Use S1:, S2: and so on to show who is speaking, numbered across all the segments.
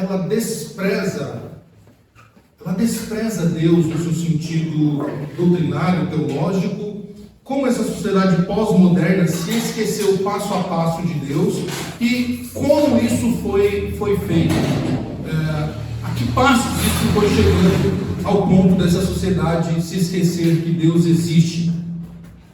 S1: ela despreza Deus no seu sentido doutrinário, teológico, como essa sociedade pós-moderna se esqueceu passo a passo de Deus e como isso foi feito. A que passos isso foi chegando ao ponto dessa sociedade se esquecer que Deus existe.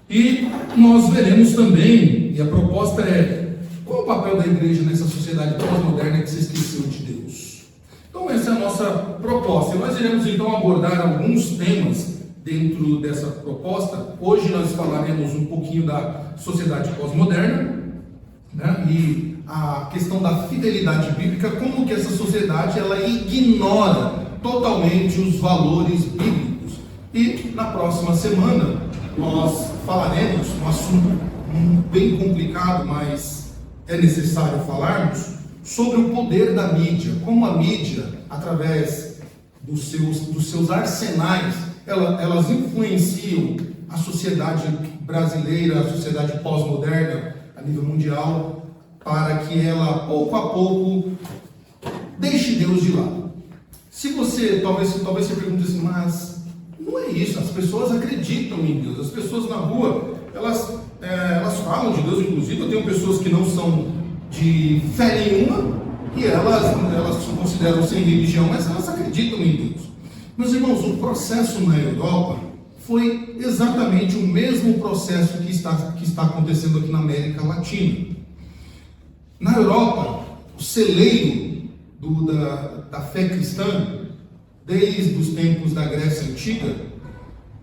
S1: E nós veremos também, e a proposta é, qual é o papel da igreja nessa sociedade pós-moderna que se esqueceu de Deus? Então essa é a nossa proposta. E nós iremos então abordar alguns temas dentro dessa proposta. Hoje nós falaremos um pouquinho da sociedade pós-moderna, né? E a questão da fidelidade bíblica, como que essa sociedade ela ignora totalmente os valores bíblicos. E na próxima semana nós falaremos um assunto bem complicado, mas é necessário falarmos sobre o poder da mídia, como a mídia, através dos seus arsenais, elas influenciam a sociedade brasileira, a sociedade pós-moderna a nível mundial, para que ela, pouco a pouco, deixe Deus de lado. Se você, talvez você pergunte assim, mas não é isso, as pessoas acreditam em Deus, as pessoas na rua, elas falam de Deus, inclusive eu tenho pessoas que não são de fé nenhuma, e elas se consideram sem religião, mas elas acreditam em Deus. Meus irmãos, o processo na Europa foi exatamente o mesmo processo que está acontecendo aqui na América Latina. Na Europa, o celeiro da fé cristã, desde os tempos da Grécia Antiga,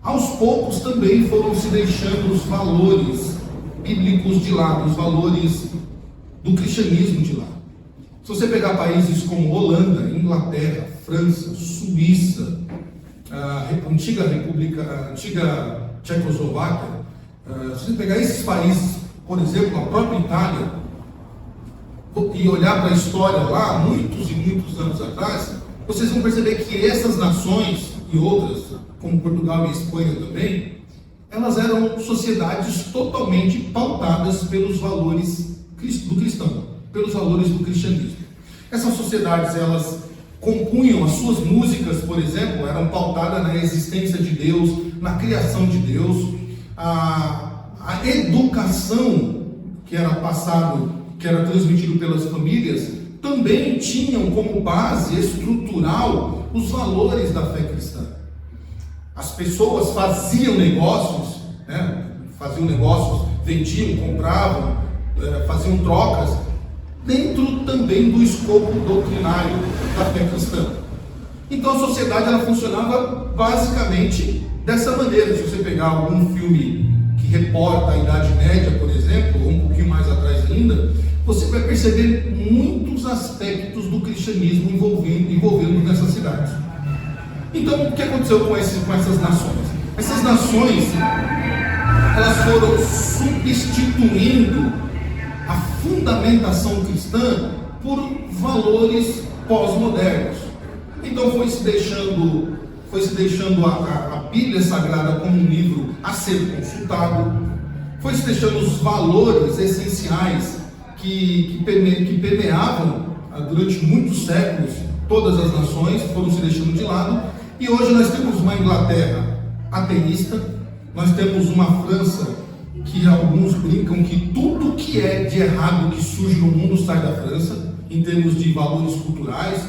S1: aos poucos também foram se deixando os valores bíblicos de lado, os valores do cristianismo de lado. Se você pegar países como Holanda, Inglaterra, França, Suíça, a antiga Tchecoslováquia, se você pegar esses países, por exemplo, a própria Itália, e olhar para a história lá, muitos e muitos anos atrás, vocês vão perceber que essas nações e outras, como Portugal e Espanha também, elas eram sociedades totalmente pautadas pelos valores do cristão, pelos valores do cristianismo. Essas sociedades, elas compunham as suas músicas, por exemplo, eram pautadas na existência de Deus, na criação de Deus, a educação que era transmitido pelas famílias, também tinham como base estrutural os valores da fé cristã. As pessoas faziam negócios, vendiam, compravam, faziam trocas, dentro também do escopo doutrinário da fé cristã. Então a sociedade ela funcionava basicamente dessa maneira. Se você pegar algum filme que reporta a Idade Média, por exemplo, ou um pouquinho mais atrás ainda, você vai perceber muitos aspectos do cristianismo envolvendo nessas cidades. Então, o que aconteceu com essas nações? Essas nações, elas foram substituindo a fundamentação cristã por valores pós-modernos. Então, foi se deixando a Bíblia Sagrada como um livro a ser consultado, foi se deixando os valores essenciais que permeavam durante muitos séculos todas as nações, foram se deixando de lado, e hoje nós temos uma Inglaterra ateísta, nós temos uma França que alguns brincam que tudo que é de errado que surge no mundo sai da França, em termos de valores culturais,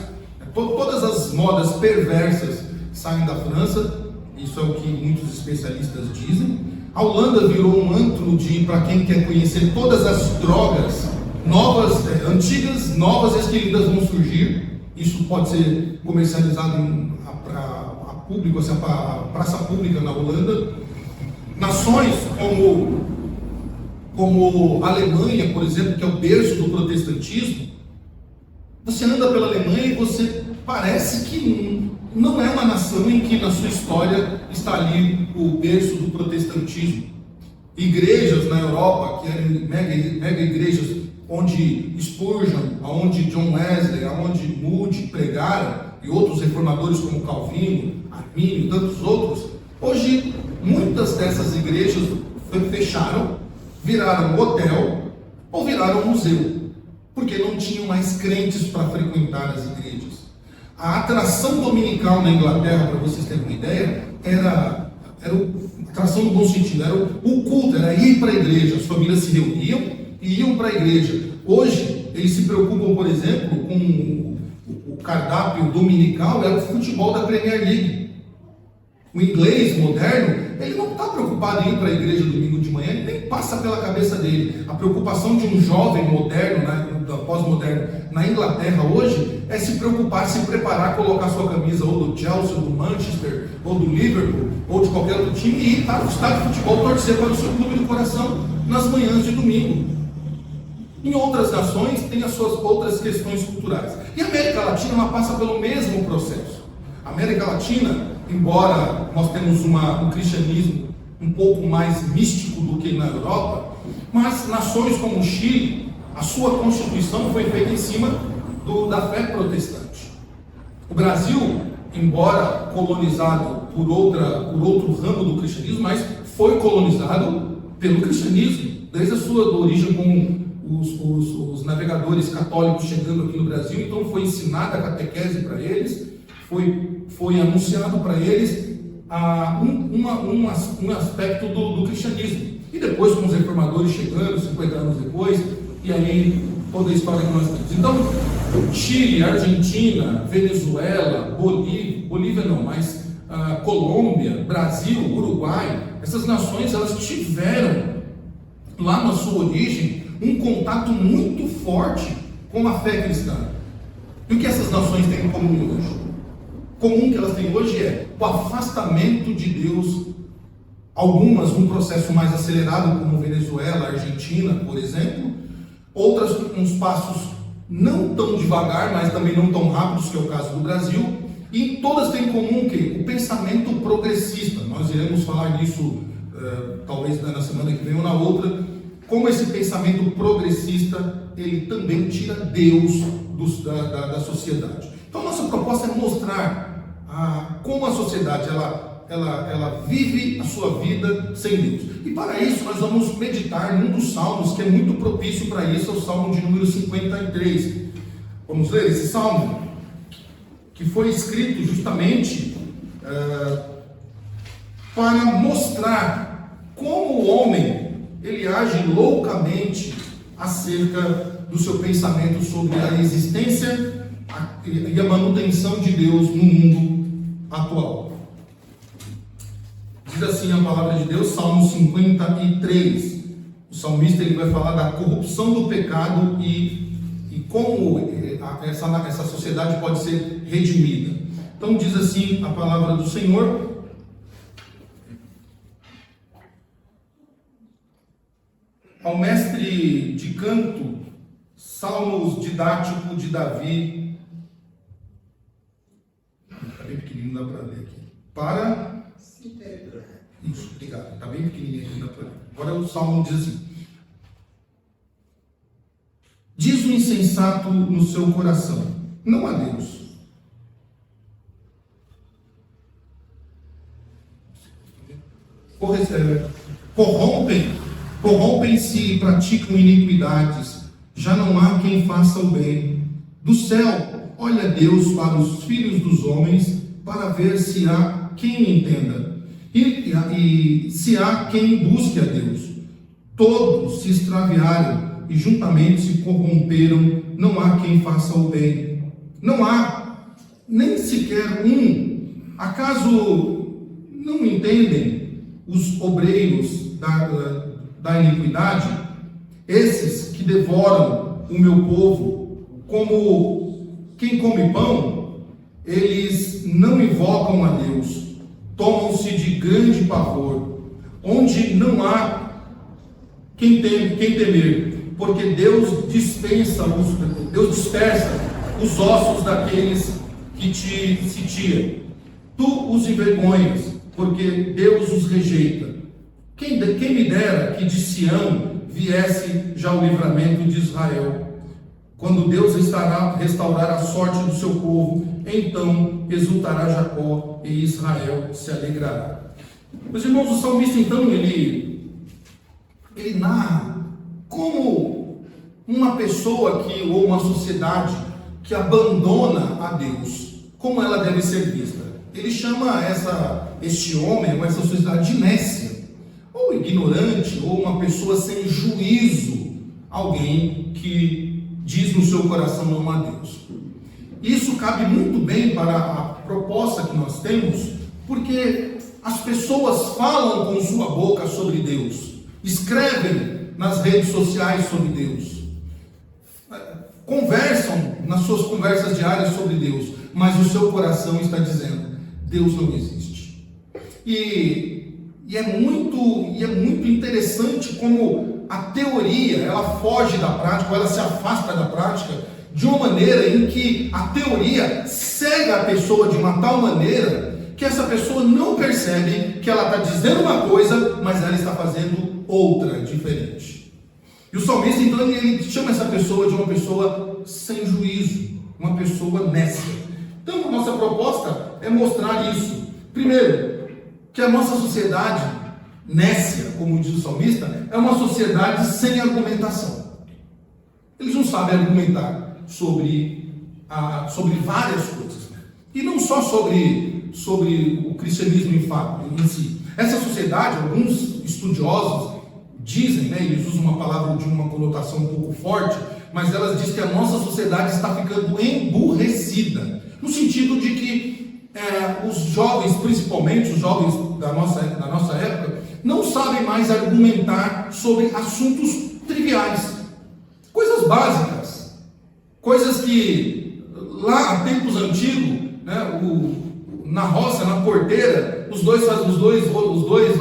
S1: todas as modas perversas saem da França, isso é o que muitos especialistas dizem. A Holanda virou um antro para quem quer conhecer todas as drogas novas, antigas, novas e as queridas vão surgir. Isso pode ser comercializado a público, assim, a praça pública na Holanda. Nações como a Alemanha, por exemplo, que é o berço do protestantismo, você anda pela Alemanha e você parece que não é uma nação em que na sua história está ali o berço do protestantismo. Igrejas na Europa, que eram mega igrejas, onde Spurgeon, onde John Wesley, onde Moody pregaram, e outros reformadores como Calvino, Armínio e tantos outros, hoje muitas dessas igrejas fecharam, viraram hotel ou viraram museu, porque não tinham mais crentes para frequentar as igrejas. A atração dominical na Inglaterra, para vocês terem uma ideia, era atração no bom sentido, era o culto, era ir para a igreja. As famílias se reuniam e iam para a igreja. Hoje, eles se preocupam, por exemplo, com o cardápio dominical, é o futebol da Premier League. O inglês moderno, ele não está preocupado em ir para a igreja domingo de manhã, ele nem passa pela cabeça dele. A preocupação de um jovem moderno, pós-moderno, na Inglaterra hoje, é se preocupar, se preparar, colocar sua camisa ou do Chelsea, ou do Manchester, ou do Liverpool, ou de qualquer outro time, e ir para o estádio de futebol torcer para o seu clube do coração nas manhãs de domingo. Em outras nações, tem as suas outras questões culturais. E a América Latina, ela passa pelo mesmo processo. A América Latina, embora nós temos um cristianismo um pouco mais místico do que na Europa, mas nações como o Chile, a sua constituição foi feita em cima da fé protestante. O Brasil, embora colonizado por outro ramo do cristianismo, mas foi colonizado pelo cristianismo, desde a sua origem com os navegadores católicos chegando aqui no Brasil. Então foi ensinada a catequese para eles, foi anunciado para eles um aspecto do cristianismo. E depois, com os reformadores chegando, 50 anos depois, e aí toda a história que nós temos. Então, Chile, Argentina, Venezuela, Bolívia não, mas Colômbia, Brasil, Uruguai, essas nações, elas tiveram lá na sua origem um contato muito forte com a fé cristã. E o que essas nações têm em comum hoje? O comum que elas têm hoje é o afastamento de Deus. Algumas num processo mais acelerado, como Venezuela, Argentina, por exemplo. Outras com uns passos não tão devagar, mas também não tão rápidos, que é o caso do Brasil. E todas têm em comum o quê? O pensamento progressista. Nós iremos falar disso talvez na semana que vem ou na outra. Como esse pensamento progressista, ele também tira Deus da sociedade. Então, nossa proposta é mostrar como a sociedade ela vive a sua vida sem Deus. E para isso, nós vamos meditar num dos salmos que é muito propício para isso, é o salmo de número 53. Vamos ler esse salmo, que foi escrito justamente para mostrar como o homem ele age loucamente acerca do seu pensamento sobre a existência e a manutenção de Deus no mundo atual. Diz assim a palavra de Deus, Salmo 53. O salmista ele vai falar da corrupção do pecado e como essa sociedade pode ser redimida. Então diz assim a palavra do Senhor: ao mestre de canto, salmos didático de Davi. Está bem pequenininho, não dá para ler aqui. Para. Isso, obrigado. Está bem pequenininho aqui, não dá para ler. Agora o salmo diz assim: diz o insensato no seu coração, não há Deus. Corrompem-se e praticam iniquidades, já não há quem faça o bem. Do céu, olha Deus para os filhos dos homens, para ver se há quem entenda, e se há quem busque a Deus. Todos se extraviaram e juntamente se corromperam, não há quem faça o bem. Não há nem sequer um. Acaso não entendem os obreiros da iniquidade, esses que devoram o meu povo como quem come pão? Eles não invocam a Deus, tomam-se de grande pavor, onde não há quem temer, porque Deus dispersa os ossos daqueles que te sitiam. Tu os envergonhas, porque Deus os rejeita. Quem me dera que de Sião viesse já o livramento de Israel. Quando Deus restaurar a sorte do seu povo, então exultará Jacó e Israel se alegrará. Meus irmãos, o salmista então, ele narra como uma pessoa ou uma sociedade que abandona a Deus, como ela deve ser vista. Ele chama este homem, ou essa sociedade, de nécia, ou ignorante, ou uma pessoa sem juízo, alguém que diz no seu coração não a Deus. Isso cabe muito bem para a proposta que nós temos, porque as pessoas falam com sua boca sobre Deus, escrevem nas redes sociais sobre Deus, conversam nas suas conversas diárias sobre Deus, mas o seu coração está dizendo: Deus não existe. E é muito interessante como a teoria, ela foge da prática, ou ela se afasta da prática, de uma maneira em que a teoria cega a pessoa de uma tal maneira que essa pessoa não percebe que ela está dizendo uma coisa, mas ela está fazendo outra, diferente. E o salmista, então, ele chama essa pessoa de uma pessoa sem juízo, uma pessoa nécia. Então, a nossa proposta é mostrar isso. Primeiro, que a nossa sociedade nécia, como diz o salmista, é uma sociedade sem argumentação. Eles não sabem argumentar sobre várias coisas. E não só sobre o cristianismo em si. Essa sociedade, alguns estudiosos dizem, eles usam uma palavra de uma conotação um pouco forte, mas elas dizem que a nossa sociedade está ficando emburrecida, no sentido de que os jovens, principalmente os jovens da nossa época, não sabem mais argumentar sobre assuntos triviais, coisas básicas, coisas que lá há tempos antigos, na roça, na porteira, os dois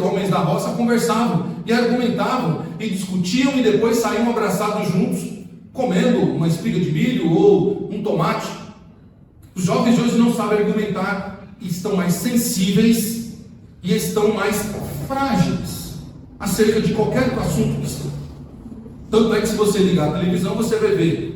S1: homens da roça conversavam e argumentavam e discutiam e depois saíam abraçados juntos, comendo uma espiga de milho ou um tomate. Os jovens de hoje não sabem argumentar, estão mais sensíveis e estão mais frágeis acerca de qualquer assunto que seja. Tanto é que se você ligar a televisão, você vai ver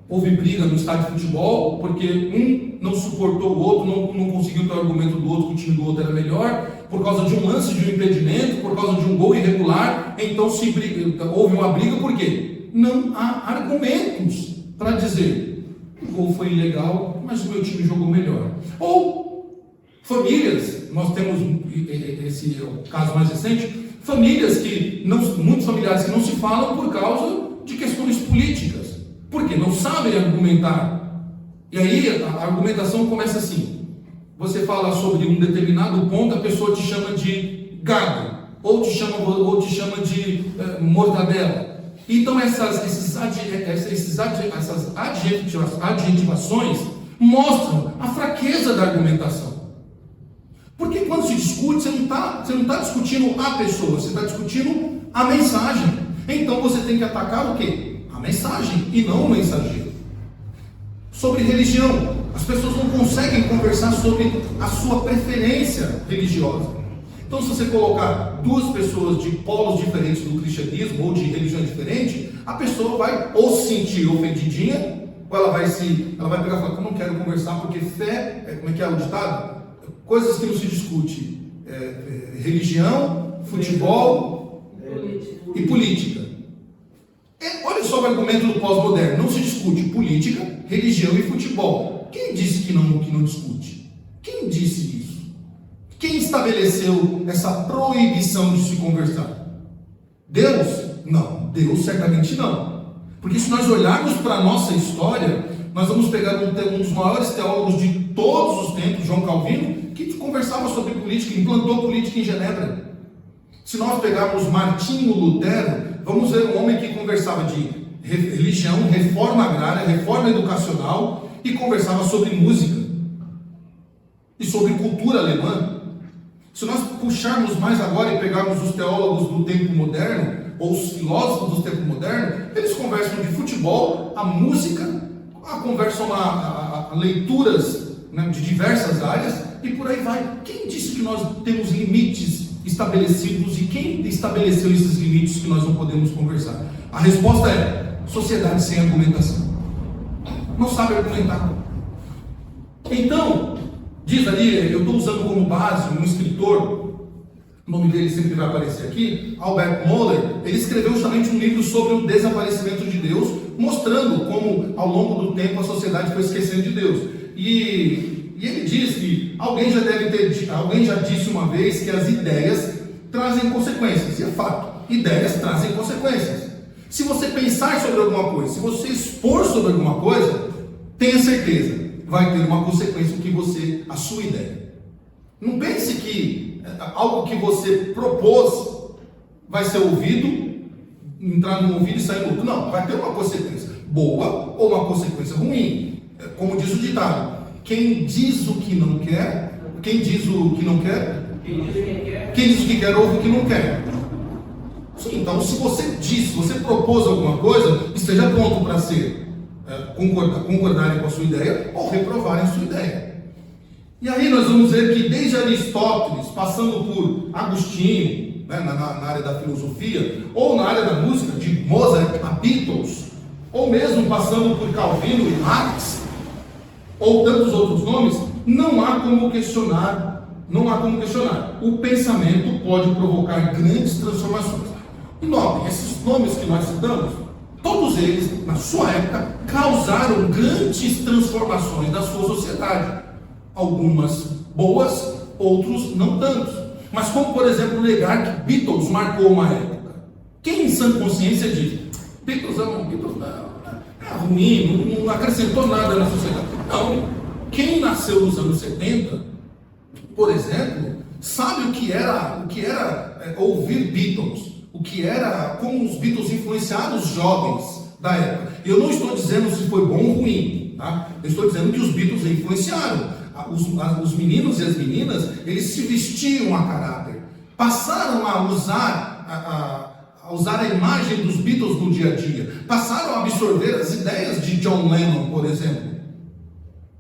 S1: houve briga no estádio de futebol, porque um não suportou o outro, não conseguiu ter o argumento do outro, que o time do outro era melhor, por causa de um lance de um impedimento, por causa de um gol irregular. Então houve uma briga, por quê? Não há argumentos para dizer: o gol foi ilegal, mas o meu time jogou melhor. Ou famílias, nós temos, esse é o caso mais recente, muitos familiares que não se falam por causa de questões políticas, porque não sabem argumentar. E aí a argumentação começa assim: você fala sobre um determinado ponto, a pessoa te chama de gado, ou te chama de mortadela. Então essas adjetivações mostram a fraqueza da argumentação. Porque quando se discute, você não está discutindo a pessoa, você está discutindo a mensagem. Então você tem que atacar o quê? A mensagem e não o mensageiro. Sobre religião, as pessoas não conseguem conversar sobre a sua preferência religiosa. Então, se você colocar duas pessoas de polos diferentes do cristianismo ou de religião diferente, a pessoa vai ou se sentir ofendidinha, ou ela vai pegar e falar: eu não quero conversar porque fé, como é que é o ditado? Coisas que não se discute, religião, futebol e política. Olha só o argumento do pós-moderno: não se discute política, religião e futebol. Quem disse que não discute? Quem disse isso? Quem estabeleceu essa proibição de se conversar? Deus? Não, Deus certamente não. Porque se nós olharmos para a nossa história, nós vamos pegar um dos maiores teólogos de todos os tempos, João Calvino, que conversava sobre política, implantou política em Genebra. Se nós pegarmos Martinho Lutero, vamos ver um homem que conversava de religião, reforma agrária, reforma educacional, e conversava sobre música e sobre cultura alemã. Se nós puxarmos mais agora e pegarmos os teólogos do tempo moderno, ou os filósofos do tempo moderno, eles conversam de futebol, a música, conversam a leituras, de diversas áreas, e por aí vai. Quem disse que nós temos limites estabelecidos e quem estabeleceu esses limites que nós não podemos conversar? A resposta é: sociedade sem argumentação. Não sabe argumentar. Então, diz ali, eu estou usando como base um escritor, o nome dele sempre vai aparecer aqui, Albert Mohler. Ele escreveu justamente um livro sobre o desaparecimento de Deus, mostrando como ao longo do tempo a sociedade foi esquecendo de Deus. E ele diz que alguém já disse uma vez que as ideias trazem consequências. E é fato, ideias trazem consequências. Se você pensar sobre alguma coisa, se você expor sobre alguma coisa, tenha certeza, vai ter uma consequência a sua ideia. Não pense que algo que você propôs vai ser ouvido, entrar no ouvido e sair no outro. Não, vai ter uma consequência boa ou uma consequência ruim. Como diz o ditado, quem diz o que não quer, quem diz o que quer, ouve o que não quer. Sim, então se você propôs alguma coisa, esteja pronto para ser concordarem com a sua ideia ou reprovarem a sua ideia. E aí nós vamos ver que desde Aristóteles, passando por Agostinho, né, na área da filosofia, ou na área da música, de Mozart a Beatles, ou mesmo passando por Calvino e Marx, ou tantos outros nomes, não há como questionar. O pensamento pode provocar grandes transformações. E notem, esses nomes que nós citamos, todos eles, na sua época, causaram grandes transformações na sua sociedade. Algumas boas, outros não tantos. Mas como, por exemplo, negar que Beatles marcou uma época? Quem em sã consciência diz, Beatles é ruim, não acrescentou nada na sociedade. Não. Quem nasceu nos anos 70, por exemplo, sabe o que era ouvir Beatles, como os Beatles influenciaram os jovens da época. Eu não estou dizendo se foi bom ou ruim, tá? Eu estou dizendo que os Beatles influenciaram. Os meninos e as meninas, eles se vestiam a caráter, passaram a usar a imagem dos Beatles no dia a dia, passaram a absorver as ideias de John Lennon, por exemplo.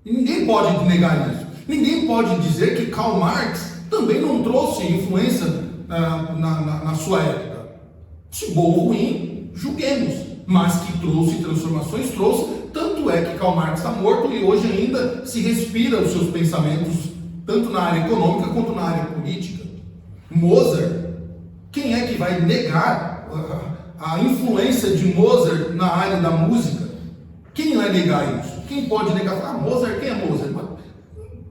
S1: E ninguém pode negar isso. Ninguém pode dizer que Karl Marx também não trouxe influência na sua época. Se bom ou ruim, julguemos, mas que trouxe transformações, trouxe. Tanto é que Karl Marx está morto e hoje ainda se respira os seus pensamentos, tanto na área econômica quanto na área política. Mozart, quem é que vai negar a influência de Mozart na área da música? Quem vai negar isso? Quem pode negar? Mozart, quem é Mozart?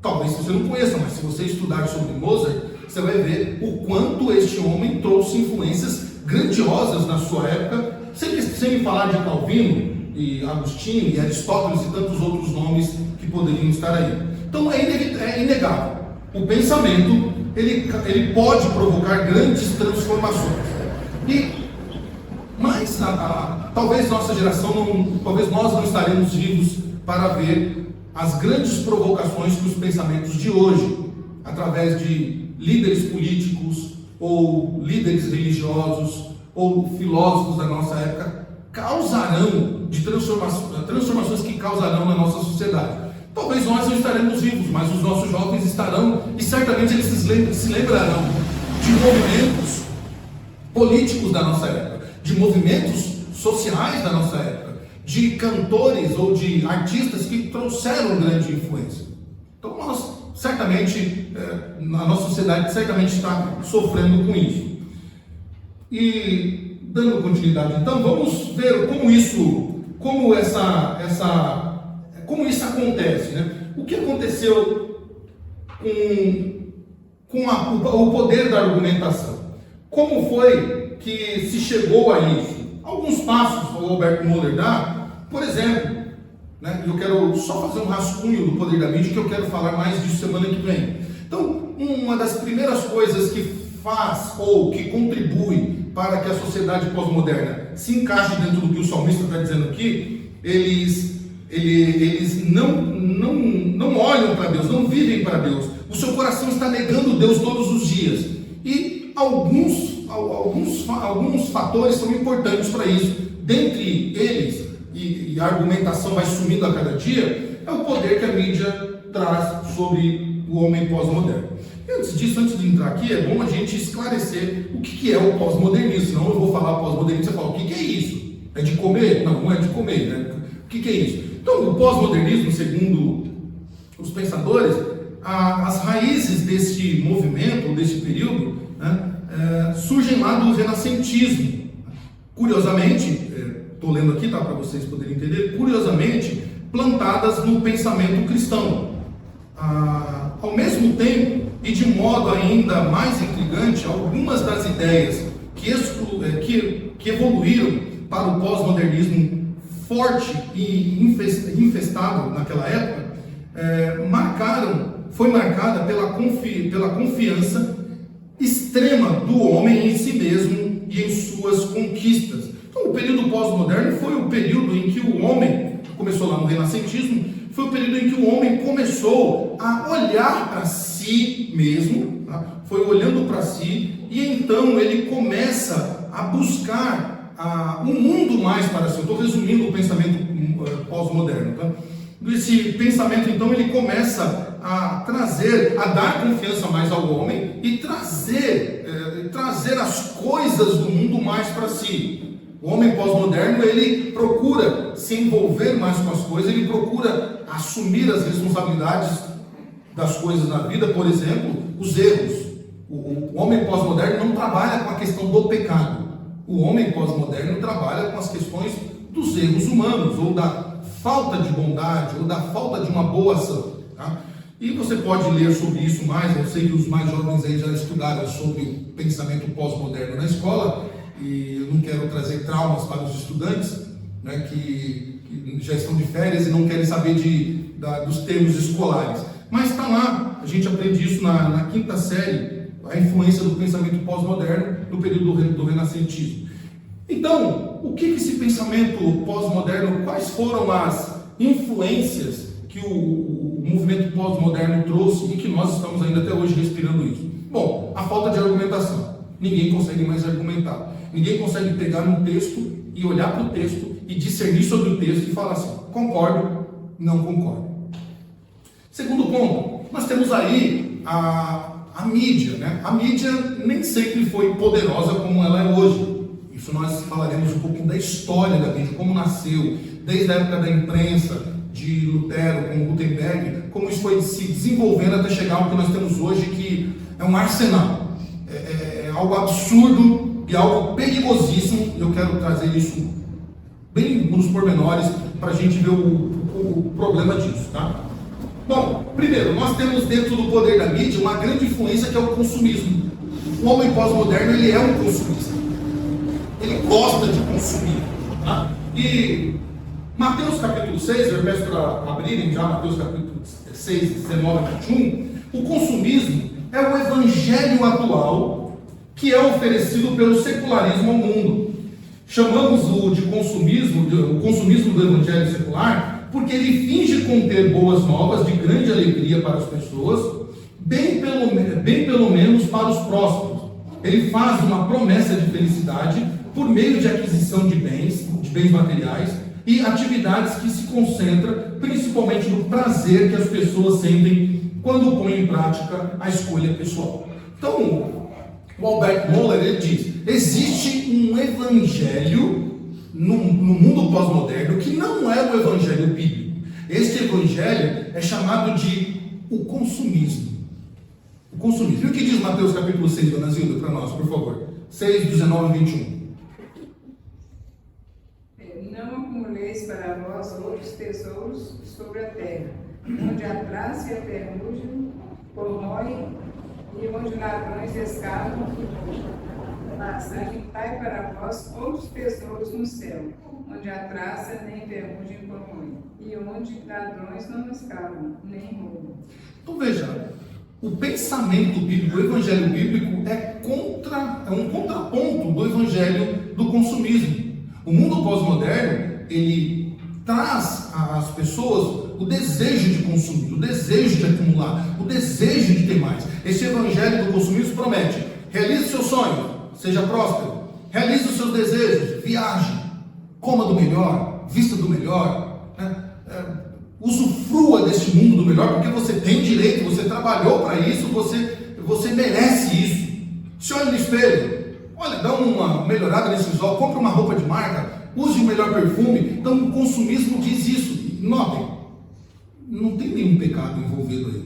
S1: Talvez você não conheça, mas se você estudar sobre Mozart, você vai ver o quanto este homem trouxe influências grandiosas na sua época, sem falar de Calvino, e Agostinho, e Aristóteles e tantos outros nomes que poderiam estar aí. Então é inegável. O pensamento, ele pode provocar grandes transformações. Mas talvez nossa geração, talvez nós não estaremos vivos para ver as grandes provocações que os pensamentos de hoje, através de líderes políticos, ou líderes religiosos, ou filósofos da nossa época, causarão de transformações que causarão na nossa sociedade. Talvez nós não estaremos vivos, mas os nossos jovens estarão, e certamente eles se lembrarão de movimentos políticos da nossa época, de movimentos sociais da nossa época, de cantores ou de artistas que trouxeram grande influência. Então nós certamente, a nossa sociedade certamente está sofrendo com isso. E dando continuidade, então, vamos ver como isso acontece, né? O que aconteceu com o poder da argumentação? Como foi que se chegou a isso? Alguns passos o Alberto Moller dá, por exemplo, né? Eu quero só fazer um rascunho do poder da mídia, que eu quero falar mais disso semana que vem. Então, uma das primeiras coisas que faz ou que contribui para que a sociedade pós-moderna se encaixe dentro do que o salmista está dizendo aqui, eles não olham para Deus, não vivem para Deus. O seu coração está negando Deus todos os dias. E alguns fatores são importantes para isso. Dentre eles, e a argumentação vai sumindo a cada dia, é o poder que a mídia traz sobre o homem pós-moderno. Antes disso, antes de entrar aqui, é bom a gente esclarecer o que é o pós-modernismo. Senão eu vou falar pós-modernismo e você fala, o que é isso? É de comer? Não, não é de comer, né? O que é isso? Então, o pós-modernismo, segundo os pensadores, as raízes desse movimento, desse período, né, surgem lá do renascentismo. Curiosamente, estou lendo aqui, tá, para vocês poderem entender, curiosamente, plantadas no pensamento cristão. Ao mesmo tempo, e de modo ainda mais intrigante, algumas das ideias que evoluíram para o pós-modernismo forte e infestado naquela época, foi marcada pela confiança extrema do homem em si mesmo e em suas conquistas. Então, o período pós-moderno foi o período em que o homem, começou lá no renascentismo, foi o período em que o homem começou a olhar para si mesmo, tá? Foi olhando para si, e então ele começa a buscar um mundo mais para si. Eu estou resumindo o pensamento pós-moderno, tá? Esse pensamento, então, ele começa a dar confiança mais ao homem e trazer as coisas do mundo mais para si. O homem pós-moderno, ele procura se envolver mais com as coisas, ele procura assumir as responsabilidades das coisas na vida, por exemplo, os erros. O homem pós-moderno não trabalha com a questão do pecado. O homem pós-moderno trabalha com as questões dos erros humanos, ou da falta de bondade, ou da falta de uma boa ação. Tá? E você pode ler sobre isso mais. Eu sei que os mais jovens aí já estudaram sobre o pensamento pós-moderno na escola, e eu não quero trazer traumas para os estudantes, né, que já estão de férias e não querem saber dos termos escolares. Mas está lá, a gente aprende isso na quinta série, a influência do pensamento pós-moderno no período do renascentismo. Então, o que esse pensamento pós-moderno, quais foram as influências que o movimento pós-moderno trouxe e que nós estamos ainda até hoje respirando isso? Bom, a falta de argumentação. Ninguém consegue mais argumentar. Ninguém consegue pegar um texto e olhar para o texto e discernir sobre o texto e falar assim: concordo, não concordo. Segundo ponto, nós temos aí a mídia, né? A mídia nem sempre foi poderosa como ela é hoje. Isso nós falaremos um pouquinho da história da mídia, como nasceu, desde a época da imprensa, de Lutero com Gutenberg, como isso foi se desenvolvendo até chegar ao que nós temos hoje, que é um arsenal. É algo absurdo e algo perigosíssimo. Eu quero trazer isso bem nos pormenores para a gente ver o problema disso, tá? Bom, primeiro, nós temos dentro do poder da mídia uma grande influência, que é o consumismo. O homem pós-moderno, ele é um consumista. Ele gosta de consumir, tá? E Mateus capítulo 6, eu peço para abrirem já Mateus capítulo 6, 19 a 21, o consumismo é o evangelho atual que é oferecido pelo secularismo ao mundo. Chamamos-o de consumismo, o consumismo do evangelho secular, porque ele finge conter boas novas de grande alegria para as pessoas, bem pelo menos para os próximos. Ele faz uma promessa de felicidade por meio de aquisição de bens materiais e atividades que se concentram principalmente no prazer que as pessoas sentem quando põem em prática a escolha pessoal. Então, o Albert Mohler, ele diz: existe um evangelho no mundo pós-moderno que não é o evangelho bíblico. Este evangelho é chamado de o consumismo. O consumismo. E o que diz Mateus capítulo 6, dona Zilda, para nós, por favor? 6, 19 e 21.
S2: Não acumuleis para vós outros tesouros sobre a terra, onde a traça e a ferrugem corroem, e onde ladrões escavam e roubam. Mas ajuntai para vós outros tesouros no céu, onde a traça nem ferrugem corroem, e onde ladrões não escavam, nem roubam.
S1: Então veja, o pensamento bíblico, o evangelho bíblico é um contraponto do evangelho do consumismo. O mundo pós-moderno, ele traz às pessoas o desejo de consumir, o desejo de acumular, o desejo de ter mais. Esse evangelho do consumismo promete: realize seus sonhos, seja próspero, realize os seus desejos, viaje, coma do melhor, vista do melhor, né? Usufrua deste mundo do melhor, porque você tem direito, você trabalhou para isso, você merece isso. Se olha no espelho, olha, dá uma melhorada nesse visual, compra uma roupa de marca, use o melhor perfume. Então o consumismo diz isso. Notem, não tem nenhum pecado envolvido aí,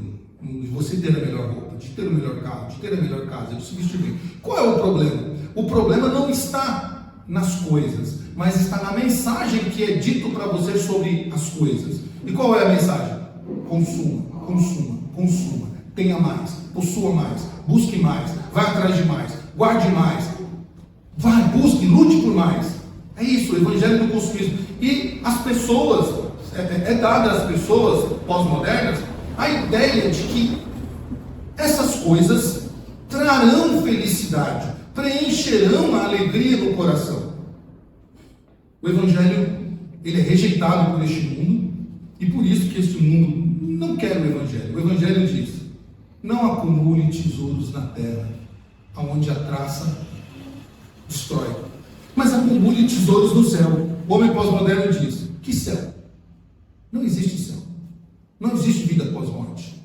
S1: de você ter a melhor roupa, de ter o melhor carro, de ter a melhor casa, de se vestir bem. Qual é o problema? O problema não está nas coisas, mas está na mensagem que é dito para você sobre as coisas. E qual é a mensagem? Consuma, consuma, consuma, tenha mais, possua mais, busque mais, vá atrás de mais, guarde mais, vai, busque, lute por mais. É isso, o evangelho do consumismo. E as pessoas, é dada às pessoas pós-modernas a ideia de que essas coisas trarão felicidade, preencherão a alegria no coração. O evangelho, ele é rejeitado por este mundo, e por isso que este mundo não quer o evangelho. O evangelho diz: não acumule tesouros na terra, aonde a traça destrói, mas acumule tesouros no céu. O homem pós-moderno diz: que céu? Não existe céu. Não existe vida pós-morte.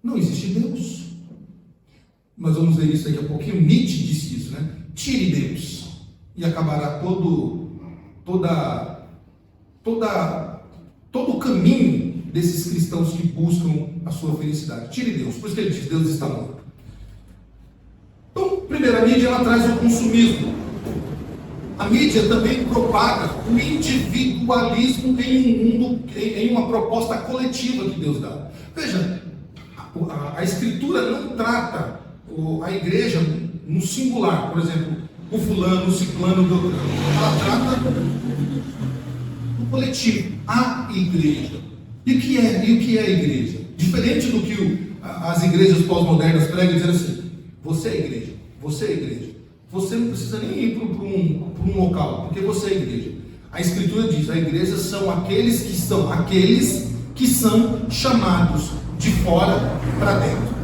S1: Não existe Deus. Nós vamos ver isso daqui a pouquinho. Nietzsche disse isso, né? Tire Deus e acabará todo o caminho desses cristãos que buscam a sua felicidade. Tire Deus. Por isso que ele diz: Deus está morto. Então, primeiro, a mídia, ela traz o consumismo. A mídia também propaga o individualismo em um mundo, em uma proposta coletiva que Deus dá. Veja, a Escritura não trata a igreja no singular, por exemplo, o fulano, o ciclano, o beltrano. Ela trata no coletivo, a igreja. E o que é a igreja? Diferente do que as igrejas pós-modernas pregam, dizendo assim: você é a igreja, você é a igreja. Você não precisa nem ir para um local, porque você é a igreja. A Escritura diz: a igreja são aqueles que são chamados de fora para dentro.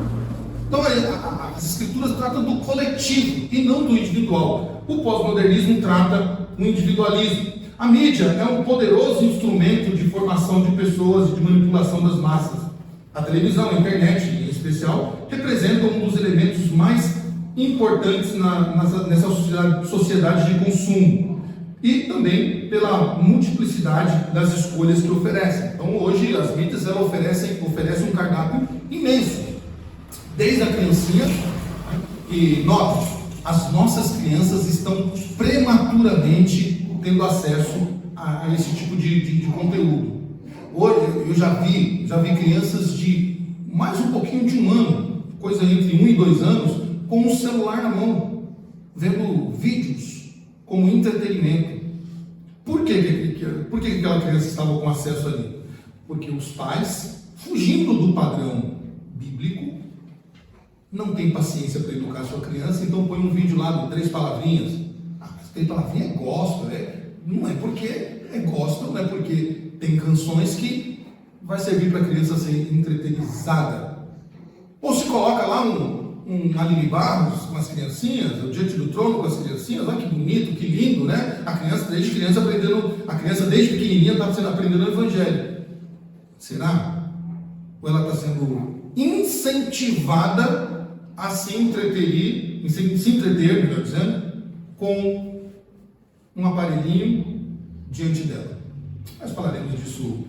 S1: Então as Escrituras tratam do coletivo e não do individual. O pós-modernismo trata o individualismo. A mídia é um poderoso instrumento de formação de pessoas e de manipulação das massas. A televisão, a internet em especial, representam um dos elementos mais importantes nessa sociedade de consumo, e também pela multiplicidade das escolhas que oferecem. Então hoje as mídias oferecem um cardápio imenso, desde a criancinha. E note, as nossas crianças estão prematuramente tendo acesso a esse tipo de conteúdo. Hoje eu já vi crianças de mais um pouquinho de um ano, coisa entre 1 e 2 anos, com um celular na mão, vendo vídeos como entretenimento. Por que aquela criança estava com acesso ali? Porque os pais, fugindo do padrão bíblico, não têm paciência para educar a sua criança, então põe um vídeo lá de 3 palavrinhas. Mas 3 palavrinhas é gospel, não é porque é gospel, não é porque tem canções que vai servir para a criança ser entretenizada. Ou se coloca lá um Aline Barros com as criancinhas, o Diante do Trono com as criancinhas, olha que bonito, que lindo, né? A criança desde pequenininha está aprendendo o Evangelho. Será? Ou ela está sendo incentivada a se entreter, melhor dizendo, com um aparelhinho diante dela? Nós falaremos disso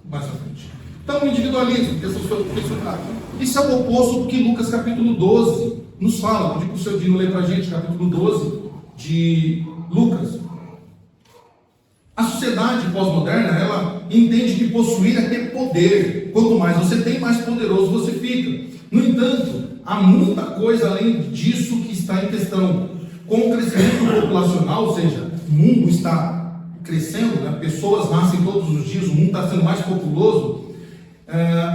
S1: mais à frente. Então, o individualismo, que isso trata. Isso é o oposto do que Lucas capítulo 12 nos fala. Pedi para o seu Dino ler para a gente, capítulo 12 de Lucas. A sociedade pós-moderna, ela entende que possuir é ter poder. Quanto mais você tem, mais poderoso você fica. No entanto, há muita coisa além disso que está em questão. Com o crescimento populacional, ou seja, o mundo está crescendo, né? Pessoas nascem todos os dias, o mundo está sendo mais populoso.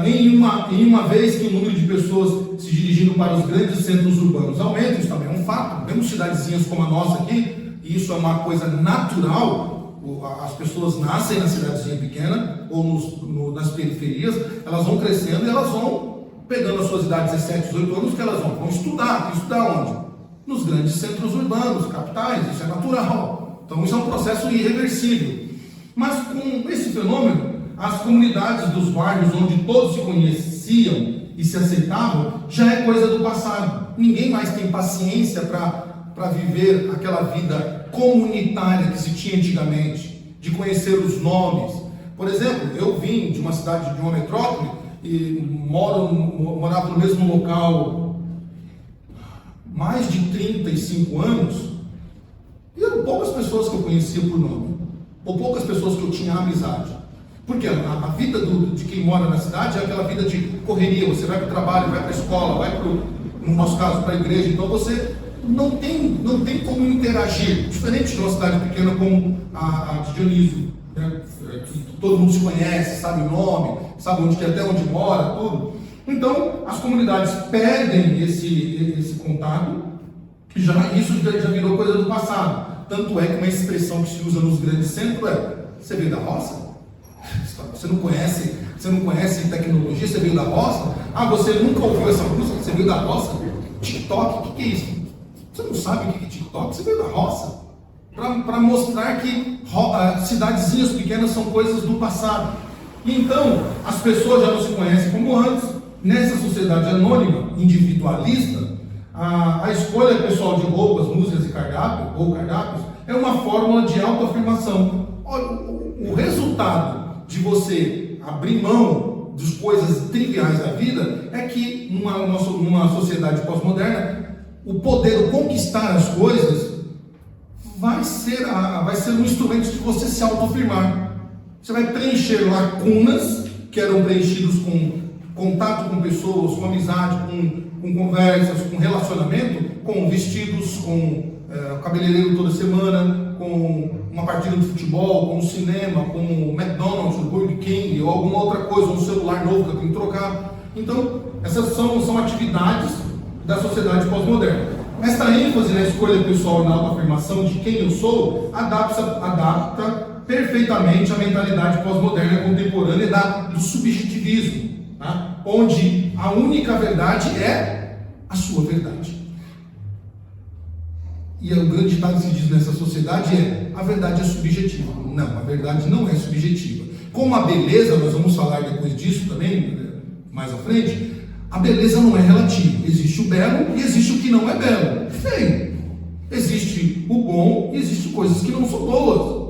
S1: Em uma vez que o número de pessoas se dirigindo para os grandes centros urbanos aumenta, isso também é um fato. Vemos cidadezinhas como a nossa aqui, e isso é uma coisa natural. As pessoas nascem na cidadezinha pequena ou nas periferias, elas vão crescendo e elas vão pegando as suas idades 17, 18 anos, que elas vão estudar. Estudar onde? Nos grandes centros urbanos, capitais, isso é natural. Então isso é um processo irreversível. Mas com esse fenômeno, as comunidades dos bairros onde todos se conheciam e se aceitavam, já é coisa do passado. Ninguém mais tem paciência para viver aquela vida comunitária que se tinha antigamente, de conhecer os nomes. Por exemplo, eu vim de uma cidade, de uma metrópole, e morava no mesmo local mais de 35 anos, e eu poucas pessoas que eu conhecia por nome, ou poucas pessoas que eu tinha amizade. Porque a vida de quem mora na cidade é aquela vida de correria. Você vai para o trabalho, vai para a escola, vai no nosso caso, para a igreja. Então você não tem como interagir. Diferente de uma cidade pequena como a de Dionísio, né? Que todo mundo se conhece, sabe o nome, sabe até onde mora, tudo. Então as comunidades perdem esse contato, e isso já virou coisa do passado. Tanto é que uma expressão que se usa nos grandes centros você veio da roça? Você não conhece tecnologia, você veio da roça? Você nunca ouviu essa música, você veio da roça? TikTok, o que é isso? Você não sabe o que é TikTok? Você veio da roça? Para mostrar que cidadezinhas pequenas são coisas do passado. Então, as pessoas já não se conhecem como antes. Nessa sociedade anônima, individualista, a escolha pessoal de roupas, músicas e cardápios é uma fórmula de autoafirmação. O resultado de você abrir mão das coisas triviais da vida é que numa sociedade pós-moderna o poder conquistar as coisas vai ser um instrumento de você se autoafirmar. Você vai preencher lacunas que eram preenchidos com contato com pessoas, com amizade, com conversas, com relacionamento, com vestidos, com cabeleireiro toda semana, com uma partida de futebol, com um cinema, com um McDonald's, um Burger King ou alguma outra coisa, um celular novo que eu tenho que trocar. Então, essas são atividades da sociedade pós-moderna. Esta ênfase na escolha pessoal e na autoafirmação de quem eu sou adapta perfeitamente a mentalidade pós-moderna contemporânea do subjetivismo, tá? Onde a única verdade é a sua verdade. E o grande ditado que se diz nessa sociedade a verdade é subjetiva. Não, a verdade não é subjetiva. Como a beleza, nós vamos falar depois disso também, mais à frente, a beleza não é relativa. Existe o belo e existe o que não é belo. Feio. Existe o bom e existem coisas que não são boas.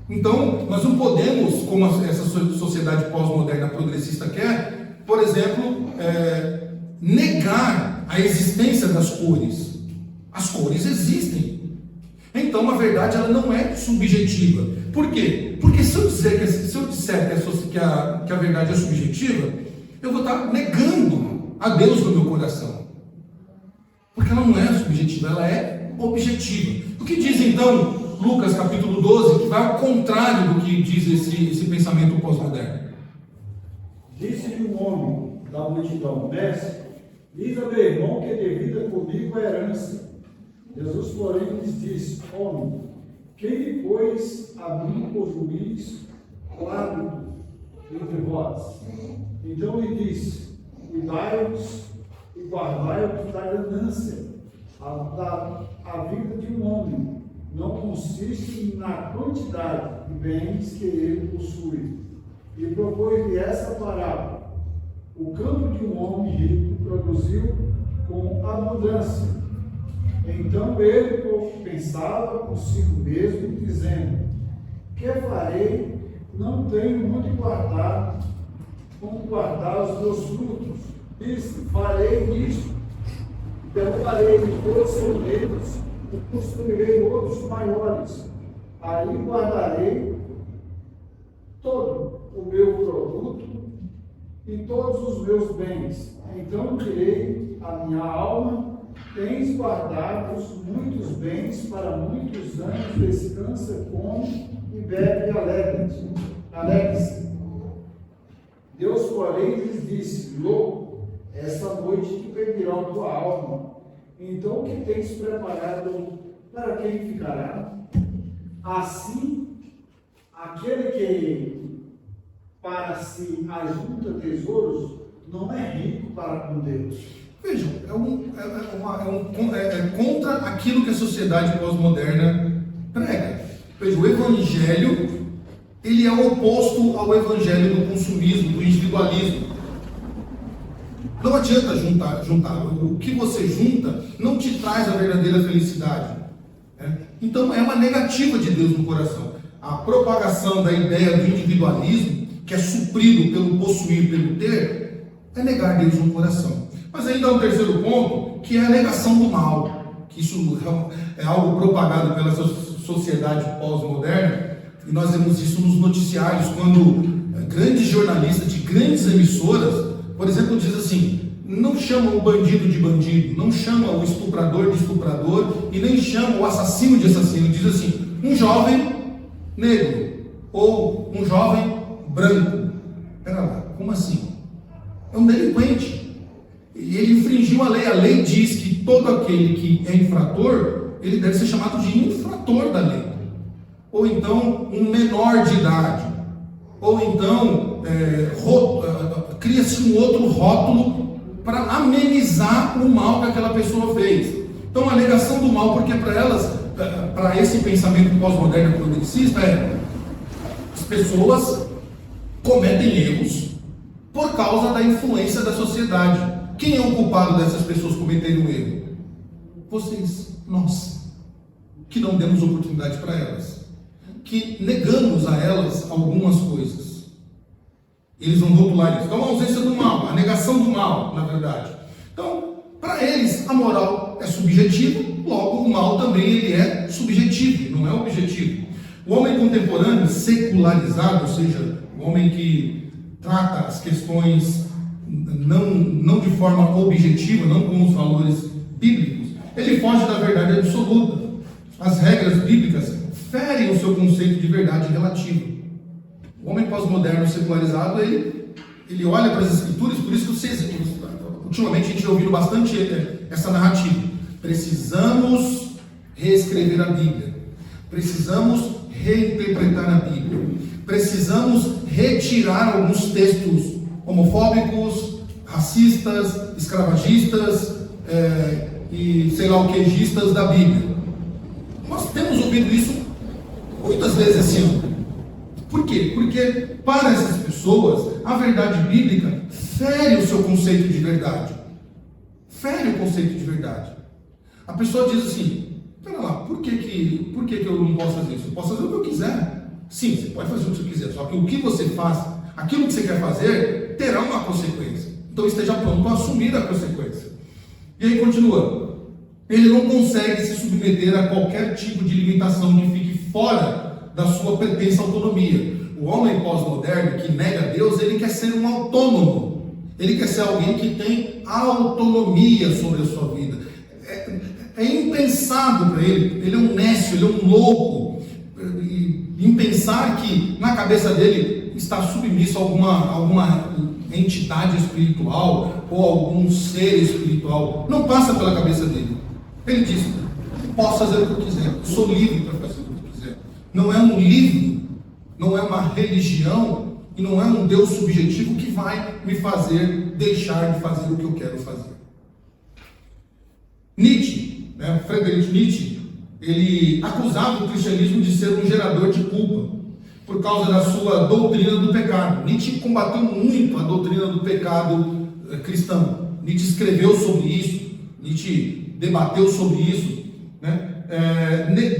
S1: Então, nós não podemos, como essa sociedade pós-moderna progressista quer, por exemplo, negar a existência das cores. As cores existem. Então, a verdade ela não é subjetiva. Por quê? Porque se eu disser que a verdade é subjetiva, eu vou estar negando a Deus no meu coração. Porque ela não é subjetiva, ela é objetiva. O que diz então Lucas capítulo 12, que vai ao contrário do que diz esse pensamento pós-moderno?
S3: Disse-lhe um homem da multidão: Mestre, diz a meu irmão que divida comigo a herança. Jesus, porém, lhes disse: Homem, quem lhe pôs a mim por juiz árbitro entre vós? Então lhe disse: Cuidai-vos e guardai-vos da ganância. A vida de um homem não consiste na quantidade de bens que ele possui. E propôs-lhe essa parábola: o campo de um homem rico produziu com abundância. Então ele pensava consigo mesmo, dizendo: que farei? Não tenho onde guardar os meus frutos. Disse: farei isto: derrubarei todos os celeiros e construirei outros maiores. Aí guardarei todo o meu produto e todos os meus bens. Então direi à minha alma: tens guardados muitos bens para muitos anos, descansa, come e bebe e alegre-se. Deus, porém, lhes disse: louco, esta noite te pedirão tua alma. Então o que tens preparado, para quem ficará? Assim, aquele que para si ajunta tesouros não é rico para com Deus.
S1: Vejam, é contra aquilo que a sociedade pós-moderna prega. Veja, o evangelho, ele é oposto ao evangelho do consumismo, do individualismo. Não adianta juntar. O que você junta não te traz a verdadeira felicidade. Né? Então é uma negativa de Deus no coração. A propagação da ideia do individualismo, que é suprido pelo possuir, pelo ter, é negar Deus no coração. Mas ainda há um terceiro ponto, que é a negação do mal. Que isso é algo propagado pela sociedade pós-moderna, e nós vemos isso nos noticiários, quando grandes jornalistas de grandes emissoras, por exemplo, diz assim: não chama o bandido de bandido, não chama o estuprador de estuprador e nem chama o assassino de assassino. Diz assim: um jovem negro ou um jovem branco. Pera lá, como assim? É um delinquente. E ele infringiu a lei. A lei diz que todo aquele que é infrator, ele deve ser chamado de infrator da lei. Ou então um menor de idade. Ou então cria-se um outro rótulo para amenizar o mal que aquela pessoa fez. Então a negação do mal, porque para elas, para esse pensamento pós-moderno progressista, as pessoas cometem erros por causa da influência da sociedade. Quem é o culpado dessas pessoas cometerem um erro? Vocês, nós, que não demos oportunidade para elas, que negamos a elas algumas coisas. Eles vão rotular isso. Então, a ausência do mal, a negação do mal, na verdade. Então, para eles, a moral é subjetiva, logo o mal também ele é subjetivo, não é objetivo. O homem contemporâneo, secularizado, ou seja, o homem que trata as questões não de forma objetiva, não com os valores bíblicos, ele foge da verdade absoluta. As regras bíblicas ferem o seu conceito de verdade relativa. O homem pós-moderno secularizado, ele olha para as escrituras, por isso que vocês, ultimamente a gente ouvindo bastante essa narrativa. Precisamos reescrever a Bíblia. Precisamos reinterpretar a Bíblia. Precisamos retirar alguns textos homofóbicos, racistas, escravagistas e sei lá o queijistas da Bíblia. Nós temos ouvido isso muitas vezes assim. Por quê? Porque para essas pessoas a verdade bíblica fere o seu conceito de verdade. Fere o conceito de verdade. A pessoa diz assim: pera lá, por que eu não posso fazer isso? Eu posso fazer o que eu quiser. Sim, você pode fazer o que você quiser, só que o que você faz, aquilo que você quer fazer, terá uma consequência. Então esteja pronto a assumir a consequência. E aí continua: ele não consegue se submeter a qualquer tipo de limitação que fique fora da sua pretensa autonomia. O homem pós-moderno que nega Deus, ele quer ser um autônomo. Ele quer ser alguém que tem autonomia sobre a sua vida. É impensado para ele. Ele é um nécio, ele é um louco. Em pensar que na cabeça dele está submisso a alguma entidade espiritual ou algum ser espiritual. Não passa pela cabeça dele. Ele diz: posso fazer o que eu quiser, sou livre para fazer o que eu quiser. Não é um livro, não é uma religião e não é um Deus subjetivo que vai me fazer deixar de fazer o que eu quero fazer. Nietzsche, Friedrich Nietzsche, ele acusava o cristianismo de ser um gerador de culpa por causa da sua doutrina do pecado. Nietzsche combateu muito a doutrina do pecado cristão. Nietzsche escreveu sobre isso, Nietzsche debateu sobre isso,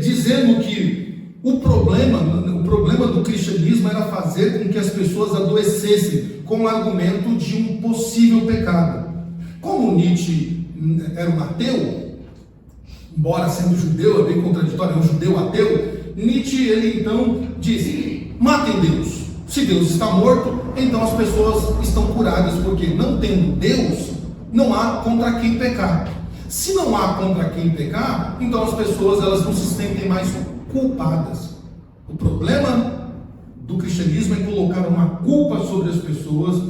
S1: dizendo que o problema do cristianismo era fazer com que as pessoas adoecessem com o argumento de um possível pecado. Como Nietzsche era um ateu, embora sendo judeu, é bem contraditório, é um judeu ateu, Nietzsche ele então diz: matem Deus. Se Deus está morto, então as pessoas estão curadas, porque não tendo Deus, não há contra quem pecar. Se não há contra quem pecar, então as pessoas elas não se sentem mais culpadas. O problema do cristianismo é colocar uma culpa sobre as pessoas,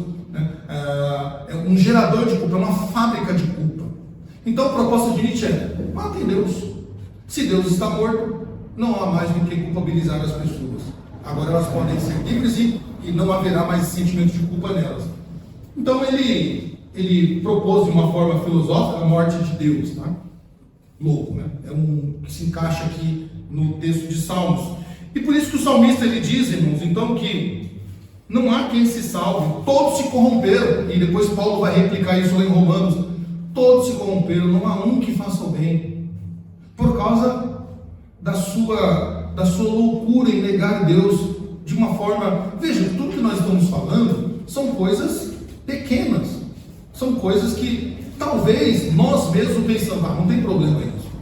S1: é um gerador de culpa, é uma fábrica de culpa. Então a proposta de Nietzsche é: matem Deus. Se Deus está morto, não há mais do que culpabilizar as pessoas. Agora elas podem ser livres e não haverá mais sentimento de culpa nelas. Então ele propôs de uma forma filosófica a morte de Deus, tá? Louco, né? É um que se encaixa aqui no texto de Salmos. E por isso que o salmista ele diz, irmãos, então que não há quem se salve, todos se corromperam. E depois Paulo vai replicar isso lá em Romanos: todos se corromperam, não há um que faça o bem, por causa da sua loucura em negar Deus de uma forma. Veja, tudo que nós estamos falando são coisas pequenas, são coisas que talvez nós mesmos pensamos: não tem problema isso.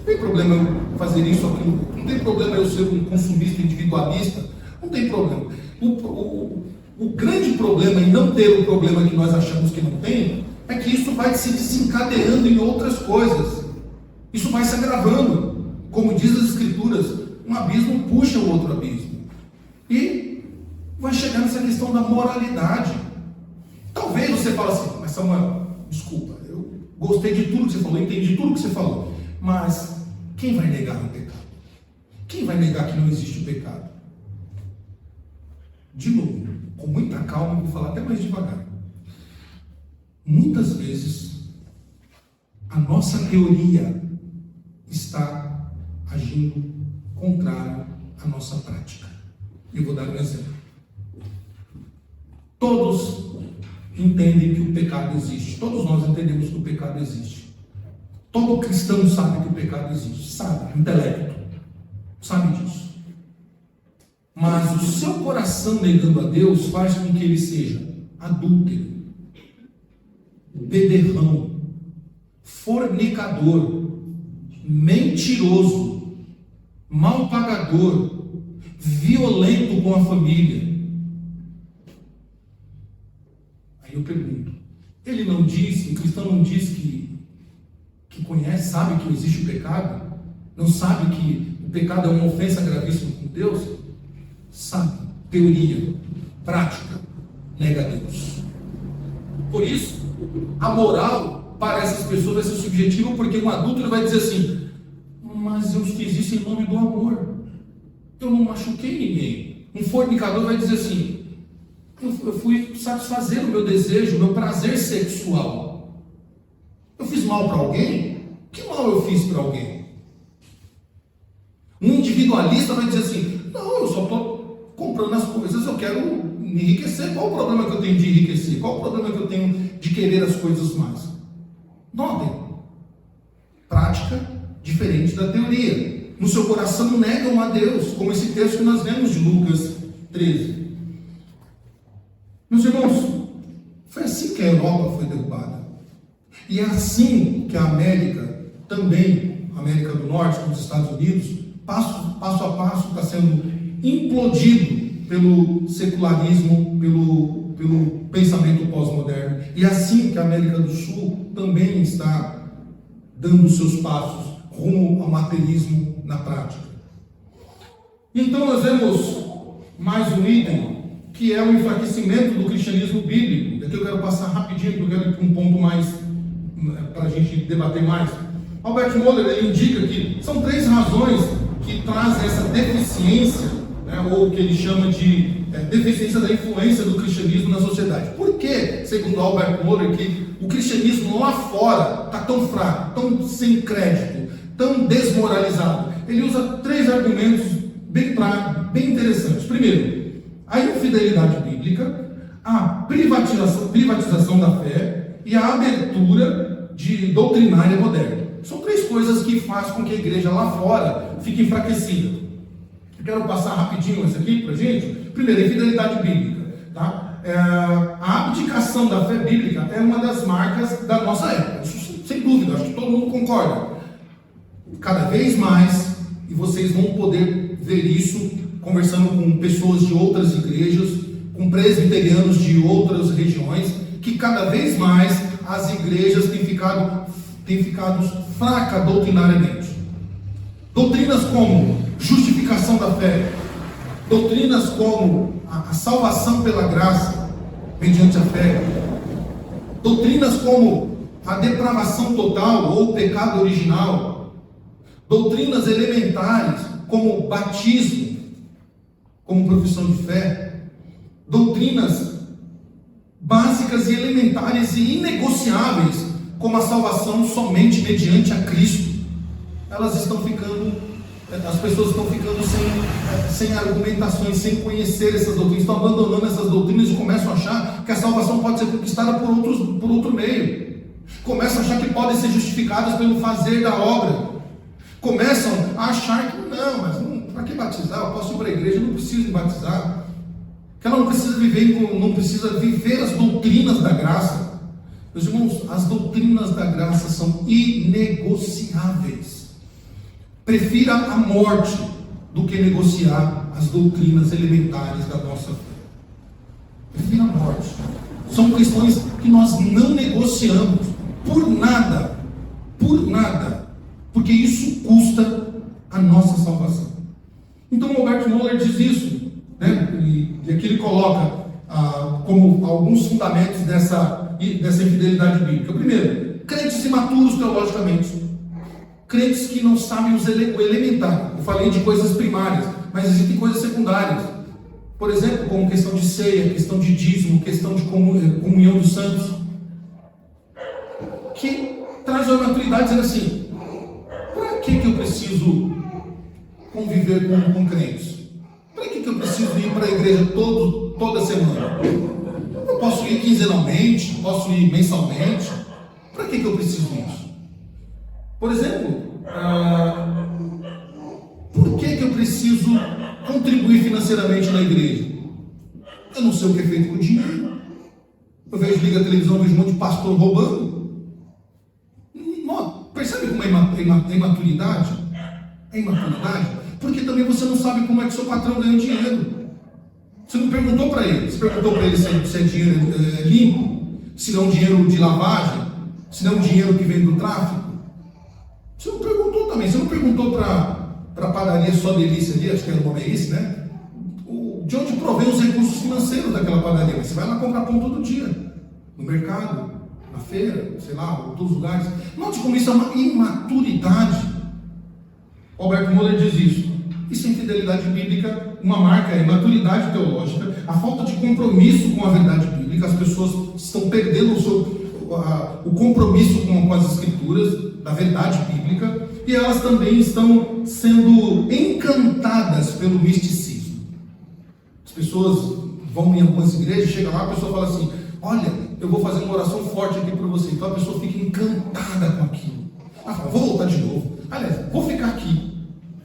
S1: Não tem problema eu fazer isso ou aquilo. Não tem problema eu ser um consumista individualista. Não tem problema. O grande problema em não ter o problema que nós achamos que não tem, é que isso vai se desencadeando em outras coisas. Isso vai se agravando. Como diz as Escrituras, um abismo puxa o outro abismo. E vai chegar nessa questão da moralidade. Talvez você fale assim, mas Samuel, desculpa, eu gostei de tudo que você falou, entendi tudo que você falou. Mas quem vai negar o pecado? Quem vai negar que não existe o pecado? De novo, com muita calma, vou falar até mais devagar. Muitas vezes, a nossa teoria está agindo contrário à nossa prática. Eu vou dar um exemplo. Todos entendem que o pecado existe. Todos nós entendemos que o pecado existe. Todo cristão sabe que o pecado existe. Sabe, intelecto. Sabe disso. Mas o seu coração negando a Deus faz com que ele seja adúltero, beberrão, fornicador, mentiroso, mal pagador, violento com a família. Aí eu pergunto, ele não diz, o cristão não diz que conhece, sabe que existe o pecado? Não sabe que o pecado é uma ofensa gravíssima com Deus? Sabe, teoria, prática, nega a Deus. Por isso, a moral para essas pessoas vai ser subjetiva, porque um adúltero vai dizer assim, mas eu fiz isso em nome do amor, eu não machuquei ninguém. Um fornicador vai dizer assim, eu fui satisfazer o meu desejo, o meu prazer sexual. Eu fiz mal para alguém? Que mal eu fiz para alguém? Um individualista vai dizer assim, não, eu só estou comprando as coisas, eu quero me enriquecer. Qual o problema que eu tenho de enriquecer? Qual o problema que eu tenho de querer as coisas mais? Notem, prática diferente da teoria. No seu coração negam a Deus, como esse texto que nós vemos de Lucas 13. Meus irmãos, foi assim que a Europa foi derrubada. E é assim que a América, também a América do Norte, como os Estados Unidos, passo a passo está sendo implodido pelo secularismo, pelo pensamento pós-moderno. E é assim que a América do Sul também está dando os seus passos rumo ao materialismo na prática. Então nós vemos mais um item, que é o enfraquecimento do cristianismo bíblico. Daqui eu quero passar rapidinho, porque eu quero ir para um ponto mais, para a gente debater mais. Albert Mohler, ele indica que são 3 razões que trazem essa deficiência, ou o que ele chama de deficiência da influência do cristianismo na sociedade. Por que, segundo Albert Mohler, que o cristianismo lá fora está tão fraco, tão sem crédito, tão desmoralizado? Ele usa 3 argumentos bem interessantes. Primeiro, a infidelidade bíblica, a privatização da fé e a abertura doutrinária moderna. São 3 coisas que fazem com que a igreja lá fora fique enfraquecida. Eu quero passar rapidinho isso aqui para a gente. Primeiro, a infidelidade bíblica. Tá? A abdicação da fé bíblica é uma das marcas da nossa época. Isso, sem dúvida, acho que todo mundo concorda. Cada vez mais, e vocês vão poder ver isso conversando com pessoas de outras igrejas, com presbiterianos de outras regiões, que cada vez mais as igrejas têm ficado fracas doutrinariamente. Doutrinas como justificação da fé, doutrinas como a salvação pela graça, mediante a fé, doutrinas como a depravação total ou o pecado original, doutrinas elementares como batismo, como profissão de fé, doutrinas básicas e elementares e inegociáveis, como a salvação somente mediante a Cristo. As pessoas estão ficando sem argumentações, sem conhecer essas doutrinas, estão abandonando essas doutrinas e começam a achar que a salvação pode ser conquistada por outro meio. Começam a achar que podem ser justificadas pelo fazer da obra. Começam a achar que para que batizar? Eu posso ir para a igreja, eu não preciso me batizar. Que ela não precisa viver as doutrinas da graça. Meus irmãos, as doutrinas da graça são inegociáveis. Prefira a morte do que negociar as doutrinas elementares da nossa fé. Prefira a morte. São questões que nós não negociamos por nada, porque isso custa a nossa salvação. Então Roberto Moller diz isso, né? E aqui ele coloca como alguns fundamentos dessa infidelidade bíblica. Primeiro, crentes imaturos teologicamente, crentes que não sabem o elementar. Eu falei de coisas primárias, mas existem coisas secundárias. Por exemplo, como questão de ceia, questão de dízimo, questão de comunhão dos santos, que traz uma maturidade dizendo assim: para que eu preciso conviver com crentes? Para que eu preciso ir para a igreja toda semana? Eu posso ir quinzenalmente, posso ir mensalmente. Para que eu preciso disso? Por exemplo, por que eu preciso contribuir financeiramente na igreja? Eu não sei o que é feito com dinheiro. Eu ligo a televisão, vejo um monte de pastor roubando. Percebe como é imaturidade? É imaturidade? Porque também você não sabe como é que seu patrão ganha dinheiro. Você não perguntou para ele. Você perguntou para ele se é dinheiro limpo, se não é um dinheiro de lavagem, se não é um dinheiro que vem do tráfico. Você não perguntou também. Você não perguntou para a padaria Só Delícia ali, acho que era o nome é esse, né? De onde provém os recursos financeiros daquela padaria? Você vai lá comprar pão todo dia, no mercado, na feira, sei lá, em todos os lugares. Note como isso é uma imaturidade. Roberto Moller diz isso. Isso é infidelidade bíblica, uma marca, é imaturidade teológica, a falta de compromisso com a verdade bíblica. As pessoas estão perdendo o compromisso com as escrituras, da verdade bíblica, e elas também estão sendo encantadas pelo misticismo. As pessoas vão em algumas igrejas, chega lá, a pessoa fala assim: olha, eu vou fazer uma oração forte aqui para você. Então a pessoa fica encantada com aquilo. Vou voltar de novo. Aliás, vou ficar aqui.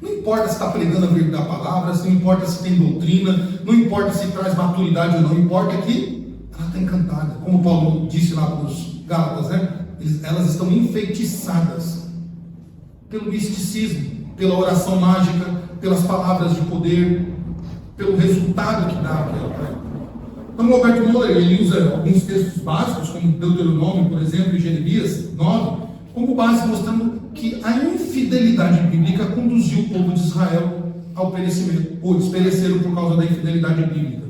S1: Não importa se está pregando a verdade da palavra, não importa se tem doutrina, não importa se traz maturidade ou não, importa que ela está encantada. Como Paulo disse lá para os Gálatas, né? Elas estão enfeitiçadas pelo misticismo, pela oração mágica, pelas palavras de poder, pelo resultado que dá aquela. Então, Roberto Moller, ele usa alguns textos básicos, como Deuteronômio, por exemplo, e Jeremias 9, como base, mostrando que a infidelidade bíblica conduziu o povo de Israel ao perecimento, ou eles pereceram por causa da infidelidade bíblica.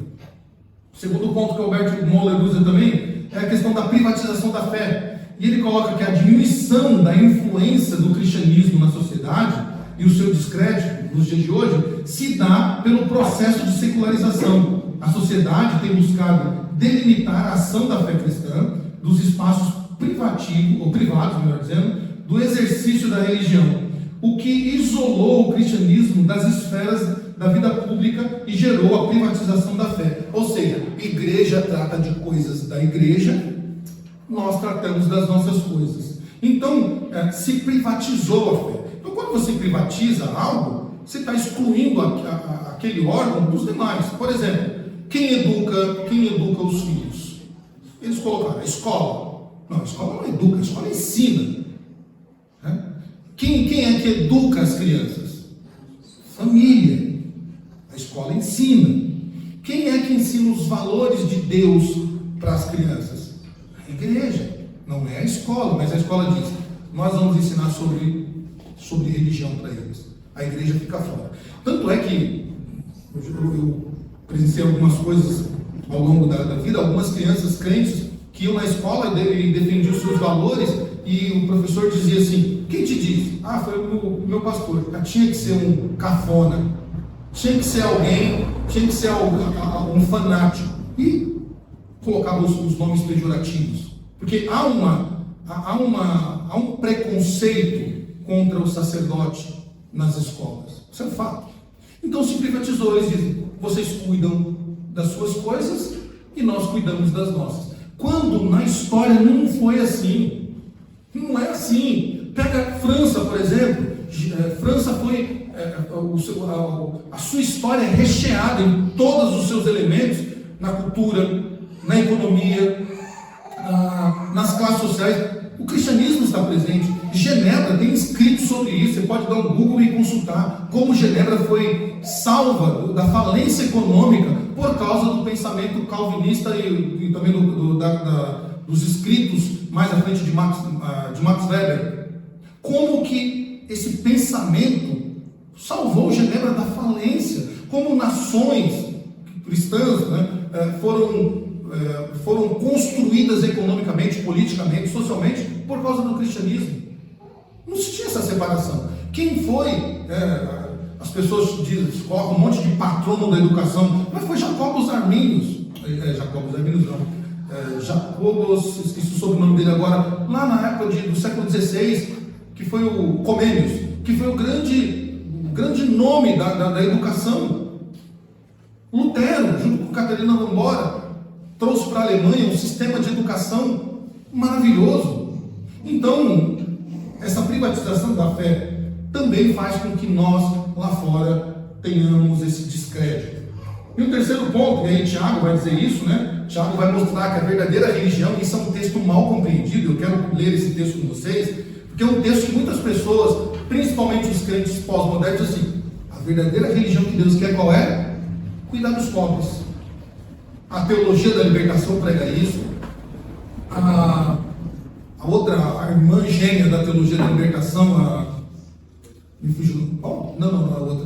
S1: O segundo ponto que Roberto Moller usa também é a questão da privatização da fé. E ele coloca que a diminuição da influência do cristianismo na sociedade e o seu descrédito nos dias de hoje se dá pelo processo de secularização. A sociedade tem buscado delimitar a ação da fé cristã dos espaços privados, melhor dizendo, do exercício da religião, o que isolou o cristianismo das esferas da vida pública e gerou a privatização da fé. Ou seja, a igreja trata de coisas da igreja, nós tratamos das nossas coisas. Então, se privatizou a fé. Então, quando você privatiza algo, você está excluindo aquele órgão dos demais. Por exemplo, quem educa os filhos? Eles colocaram a escola. Não, a escola não educa, a escola ensina. Quem é que educa as crianças? Família. A escola ensina. Quem é que ensina os valores de Deus para as crianças? A igreja. Não é a escola, mas a escola diz: nós vamos ensinar sobre religião para eles. A igreja fica fora. Tanto é que eu presenciei algumas coisas ao longo da vida, algumas crianças crentes que iam na escola e defendiam os seus valores, e o professor dizia assim: quem te disse? Foi o meu pastor. Tinha que ser um cafona, tinha que ser alguém, tinha que ser um fanático, e colocava os nomes pejorativos, porque há um preconceito contra o sacerdote nas escolas. Isso é um fato. Então se privatizou. Eles dizem: vocês cuidam das suas coisas e nós cuidamos das nossas. Quando na história não foi assim. Não é assim. Pega a França, por exemplo. França foi a sua história é recheada em todos os seus elementos, na cultura, na economia, nas classes sociais. O cristianismo está presente. Genebra tem escrito sobre isso. Você pode dar um Google e consultar como Genebra foi salva da falência econômica por causa do pensamento calvinista e também dos escritos mais à frente de Max Weber. Como que esse pensamento salvou Genebra da falência? Como nações cristãs, né, foram construídas economicamente, politicamente, socialmente por causa do cristianismo. Não se tinha essa separação. Quem foi? As pessoas dizem, colocam um monte de patrono da educação, mas foi Jacobus Arminius. Jacobus Arminius não. Jacobus, esqueci o sobrenome dele agora, lá na época do século XVI, que foi o Comênius, que foi o grande nome da educação. Lutero, junto com Catarina Lambora, trouxe para a Alemanha um sistema de educação maravilhoso. Então, essa privatização da fé também faz com que nós, lá fora, tenhamos esse descrédito. E o terceiro ponto, e aí Tiago vai dizer isso, né? Tiago vai mostrar que a verdadeira religião, isso é um texto mal compreendido, eu quero ler esse texto com vocês, porque é um texto que muitas pessoas, principalmente os crentes pós-modernos, dizem assim, a verdadeira religião que Deus quer qual é? Cuidar dos pobres. A teologia da libertação prega isso. A irmã gêmea da teologia da libertação, me fugiu. A outra,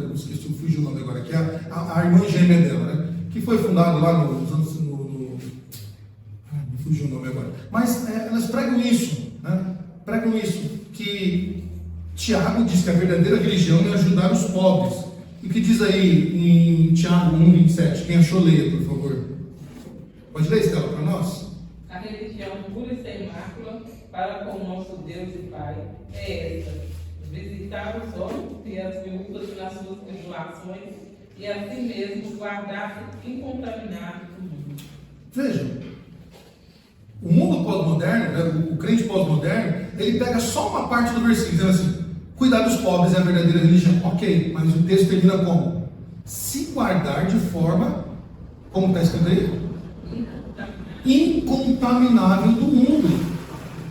S1: eu esqueci, me fugiu o nome agora, que é a irmã gêmea dela, né? Que foi fundada lá nos anos. Me fugiu o nome agora. Mas elas pregam isso, né? Pregam isso, que Tiago diz que a verdadeira religião é ajudar os pobres. E o que diz aí em Tiago 1,27? Quem achou, leia, por favor. Pode ler, Estela, para nós?
S4: A religião pura e sem mácula para com o nosso Deus e Pai é esta: visitar os órfãos e as viúvas nas suas tribulações e assim mesmo guardar-se incontaminado do mundo.
S1: Vejam, o mundo pós-moderno, né, o crente pós-moderno, ele pega só uma parte do versículo, dizendo assim, cuidar dos pobres é a verdadeira religião. Ok, mas o texto termina como? Se guardar de forma, como está escrito aí? Incontaminável do mundo.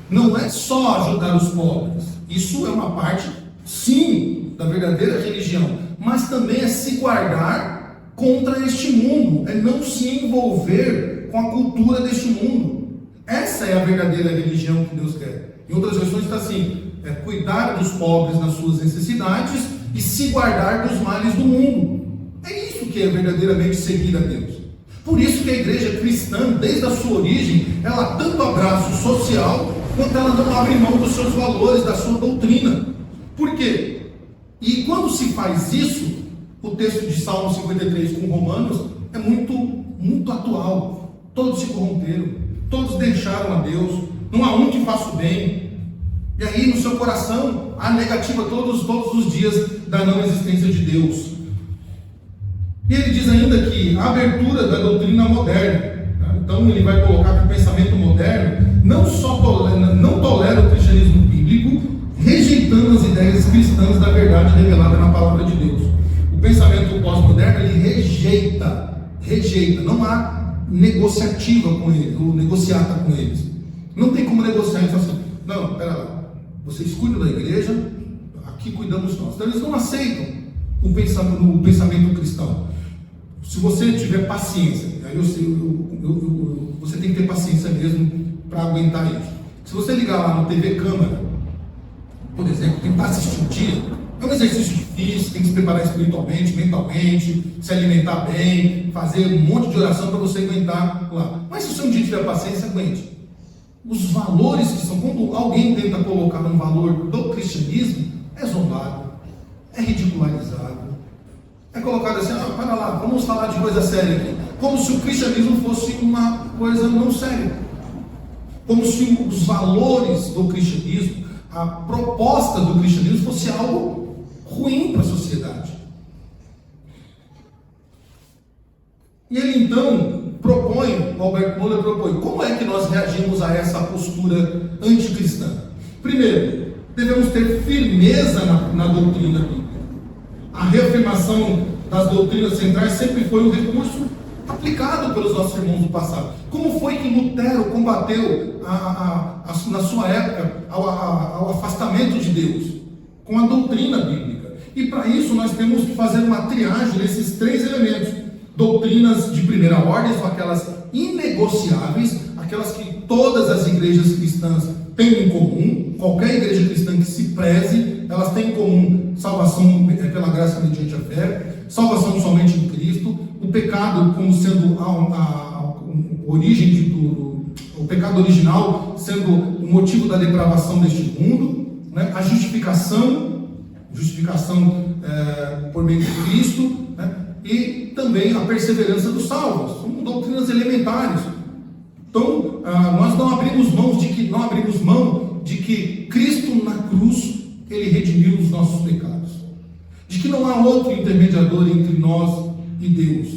S1: Não é só ajudar os pobres. Isso é uma parte, sim, da verdadeira religião. Mas também é se guardar contra este mundo. É não se envolver com a cultura deste mundo. Essa é a verdadeira religião que Deus quer. Em outras versões está assim, cuidar dos pobres nas suas necessidades e se guardar dos males do mundo. É isso que é verdadeiramente seguir a Deus. Por isso que a igreja cristã, desde a sua origem, ela tanto abraça o social, quanto ela não abre mão dos seus valores, da sua doutrina. Por quê? E quando se faz isso, o texto de Salmo 53 com Romanos é muito atual. Todos se corromperam, todos deixaram a Deus, não há um que faça o bem. E aí no seu coração há negativa todos os dias da não existência de Deus. E ele diz ainda que a abertura da doutrina moderna, tá? Então ele vai colocar que o pensamento moderno não tolera o cristianismo bíblico, rejeitando as ideias cristãs da verdade revelada na palavra de Deus. O pensamento pós-moderno ele rejeita, não há negociativa com eles, ou negociata com eles. Não tem como negociar isso assim. Não, pera lá, vocês cuidam da igreja, aqui cuidamos nós. Então eles não aceitam o pensamento cristão. Se você tiver paciência, aí você tem que ter paciência mesmo para aguentar isso. Se você ligar lá no TV Câmara, por exemplo, tentar assistir um dia, é um exercício difícil, tem que se preparar espiritualmente, mentalmente, se alimentar bem, fazer um monte de oração para você aguentar lá. Mas se você um dia tiver paciência, aguente. Os valores que são, quando alguém tenta colocar um valor do cristianismo, é zombado, é ridicularizado. É colocado assim, para lá, vamos falar de coisa séria aqui. Como se o cristianismo fosse uma coisa não séria. Como se os valores do cristianismo, a proposta do cristianismo fosse algo ruim para a sociedade. E ele então propõe, o Albert Mohler propõe, como é que nós reagimos a essa postura anticristã? Primeiro, devemos ter firmeza na doutrina bíblica. A reafirmação das doutrinas centrais sempre foi um recurso aplicado pelos nossos irmãos do passado. Como foi que Lutero combateu, na sua época, ao afastamento de Deus? Com a doutrina bíblica. E para isso nós temos que fazer uma triagem desses três elementos. Doutrinas de primeira ordem são aquelas inegociáveis, aquelas que todas as igrejas cristãs têm em comum. Qualquer igreja cristã que se preze, elas têm em comum salvação pela graça mediante a fé, salvação somente em Cristo, o pecado como sendo a origem o pecado original sendo o motivo da depravação deste mundo, né? A justificação por meio de Cristo, né? E também a perseverança dos salvos. São doutrinas elementares. Então, nós não abrimos mão de que Cristo na cruz, Ele redimiu os nossos pecados. De que não há outro intermediador entre nós e Deus.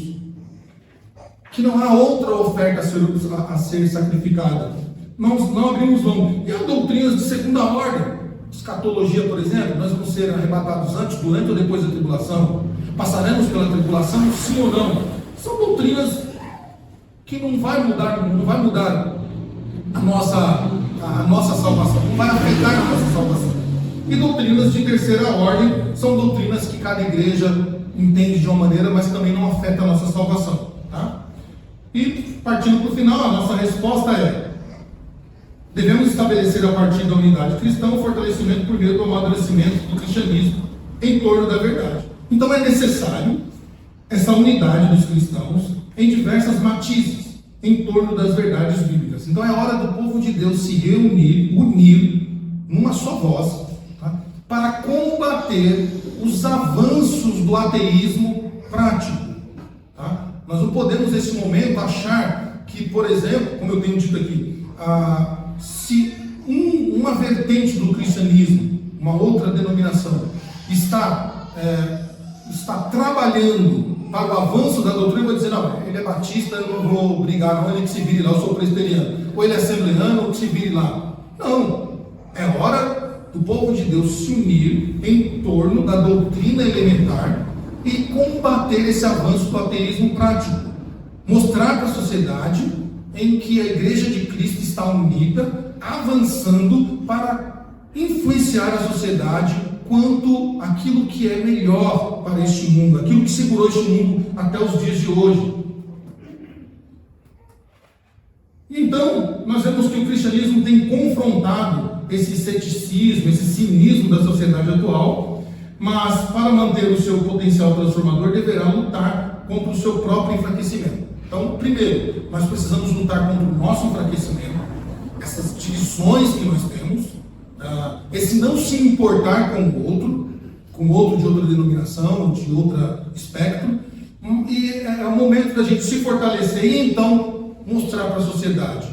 S1: Que não há outra oferta a ser sacrificada. Nós não abrimos mão. E há doutrinas de segunda ordem. Escatologia, por exemplo, nós vamos ser arrebatados antes, durante ou depois da tribulação. Passaremos pela tribulação, sim ou não? São doutrinas que não vai mudar a nossa salvação, não vai afetar a nossa salvação. E doutrinas de terceira ordem são doutrinas que cada igreja entende de uma maneira, mas também não afeta a nossa salvação. Tá? E partindo para o final, a nossa resposta é: devemos estabelecer a partir da unidade cristã o fortalecimento por meio do amadurecimento do cristianismo em torno da verdade. Então é necessário essa unidade dos cristãos em diversas matizes em torno das verdades bíblicas. Então é hora do povo de Deus se unir numa só voz, tá? Para combater os avanços do ateísmo prático. Tá? Nós não podemos nesse momento achar que, por exemplo, como eu tenho dito aqui, se uma vertente do cristianismo, uma outra denominação, está trabalhando para o avanço da doutrina, eu vou dizer: não, ele é batista, eu não vou brigar, não, ele que se vire lá, eu sou presbiteriano, ou ele é assembleano, que se vire lá. Não, é hora do povo de Deus se unir em torno da doutrina elementar e combater esse avanço do ateísmo prático, mostrar para a sociedade em que a igreja de Cristo está unida, avançando para influenciar a sociedade quanto aquilo que é melhor para este mundo, aquilo que segurou este mundo até os dias de hoje. Então, nós vemos que o cristianismo tem confrontado esse ceticismo, esse cinismo da sociedade atual, mas para manter o seu potencial transformador, deverá lutar contra o seu próprio enfraquecimento. Então, primeiro, nós precisamos lutar contra o nosso enfraquecimento, essas divisões que nós temos, esse não se importar com o outro de outra denominação, de outro espectro, e é o momento da gente se fortalecer e então mostrar para a sociedade: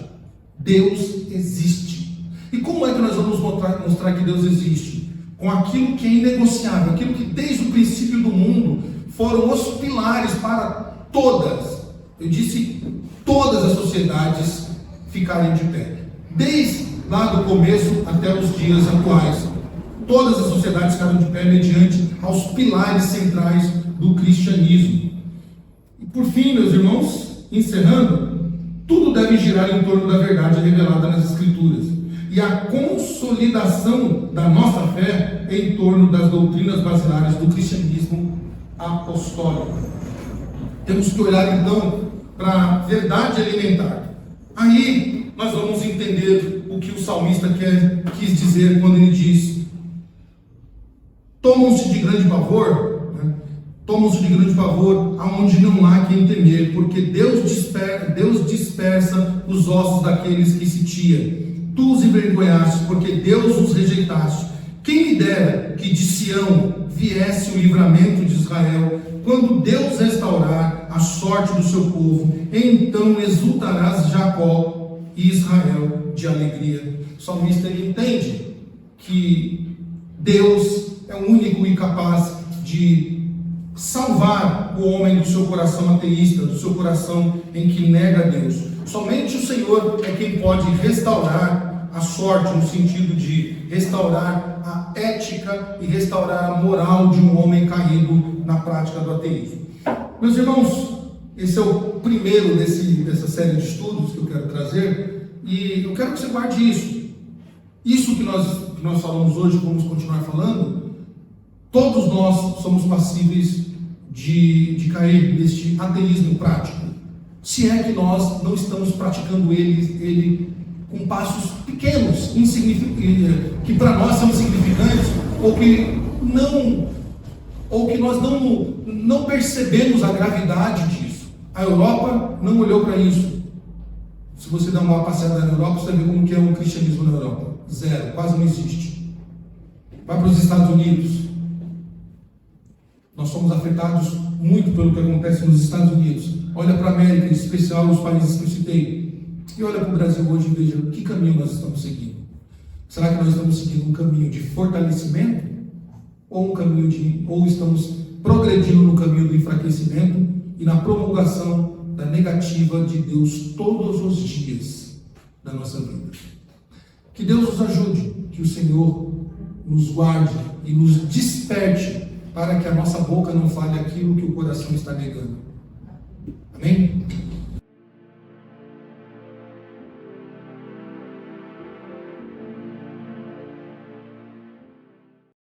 S1: Deus existe. E como é que nós vamos mostrar que Deus existe? Com aquilo que é inegociável, aquilo que desde o princípio do mundo foram os pilares para todas, eu disse todas as sociedades ficarem de pé, desde lá do começo até os dias atuais. Todas as sociedades ficaram de pé mediante aos pilares centrais do cristianismo. E por fim, meus irmãos, encerrando, tudo deve girar em torno da verdade revelada nas Escrituras e a consolidação da nossa fé em torno das doutrinas basilares do cristianismo apostólico. Temos que olhar então para a verdade elementar. Aí nós vamos entender o que o salmista quis dizer quando ele diz: tomam-se de grande pavor, né? Tomam-se de grande pavor aonde não há quem temer, porque Deus dispersa os ossos daqueles que se tia. Tu os envergonhaste, porque Deus os rejeitaste. Quem me dera que de Sião viesse o livramento de Israel, quando Deus restaurar a sorte do seu povo, então exultarás Jacó e Israel de alegria. O salmista, ele entende que Deus é o único e capaz de salvar o homem do seu coração ateísta, do seu coração em que nega a Deus. Somente o Senhor é quem pode restaurar a sorte, no sentido de restaurar a ética e restaurar a moral de um homem caído na prática do ateísmo. Meus irmãos, Esse é o primeiro dessa série de estudos que eu quero trazer, e eu quero que você guarde isso. Isso que nós falamos hoje, vamos continuar falando, todos nós somos passíveis de cair neste ateísmo prático, se é que nós não estamos praticando ele com passos pequenos, que para nós são insignificantes, ou que nós não percebemos a gravidade disso. A Europa não olhou para isso. Se você dá uma passeada na Europa, você vai ver como que é o cristianismo na Europa. Zero, quase não existe. Vai para os Estados Unidos. Nós somos afetados muito pelo que acontece nos Estados Unidos. Olha para a América, em especial os países que eu citei. E olha para o Brasil hoje e veja que caminho nós estamos seguindo. Será que nós estamos seguindo um caminho de fortalecimento? Ou estamos progredindo no caminho do enfraquecimento e na promulgação da negativa de Deus todos os dias da nossa vida? Que Deus nos ajude, que o Senhor nos guarde e nos desperte para que a nossa boca não fale aquilo que o coração está negando. Amém?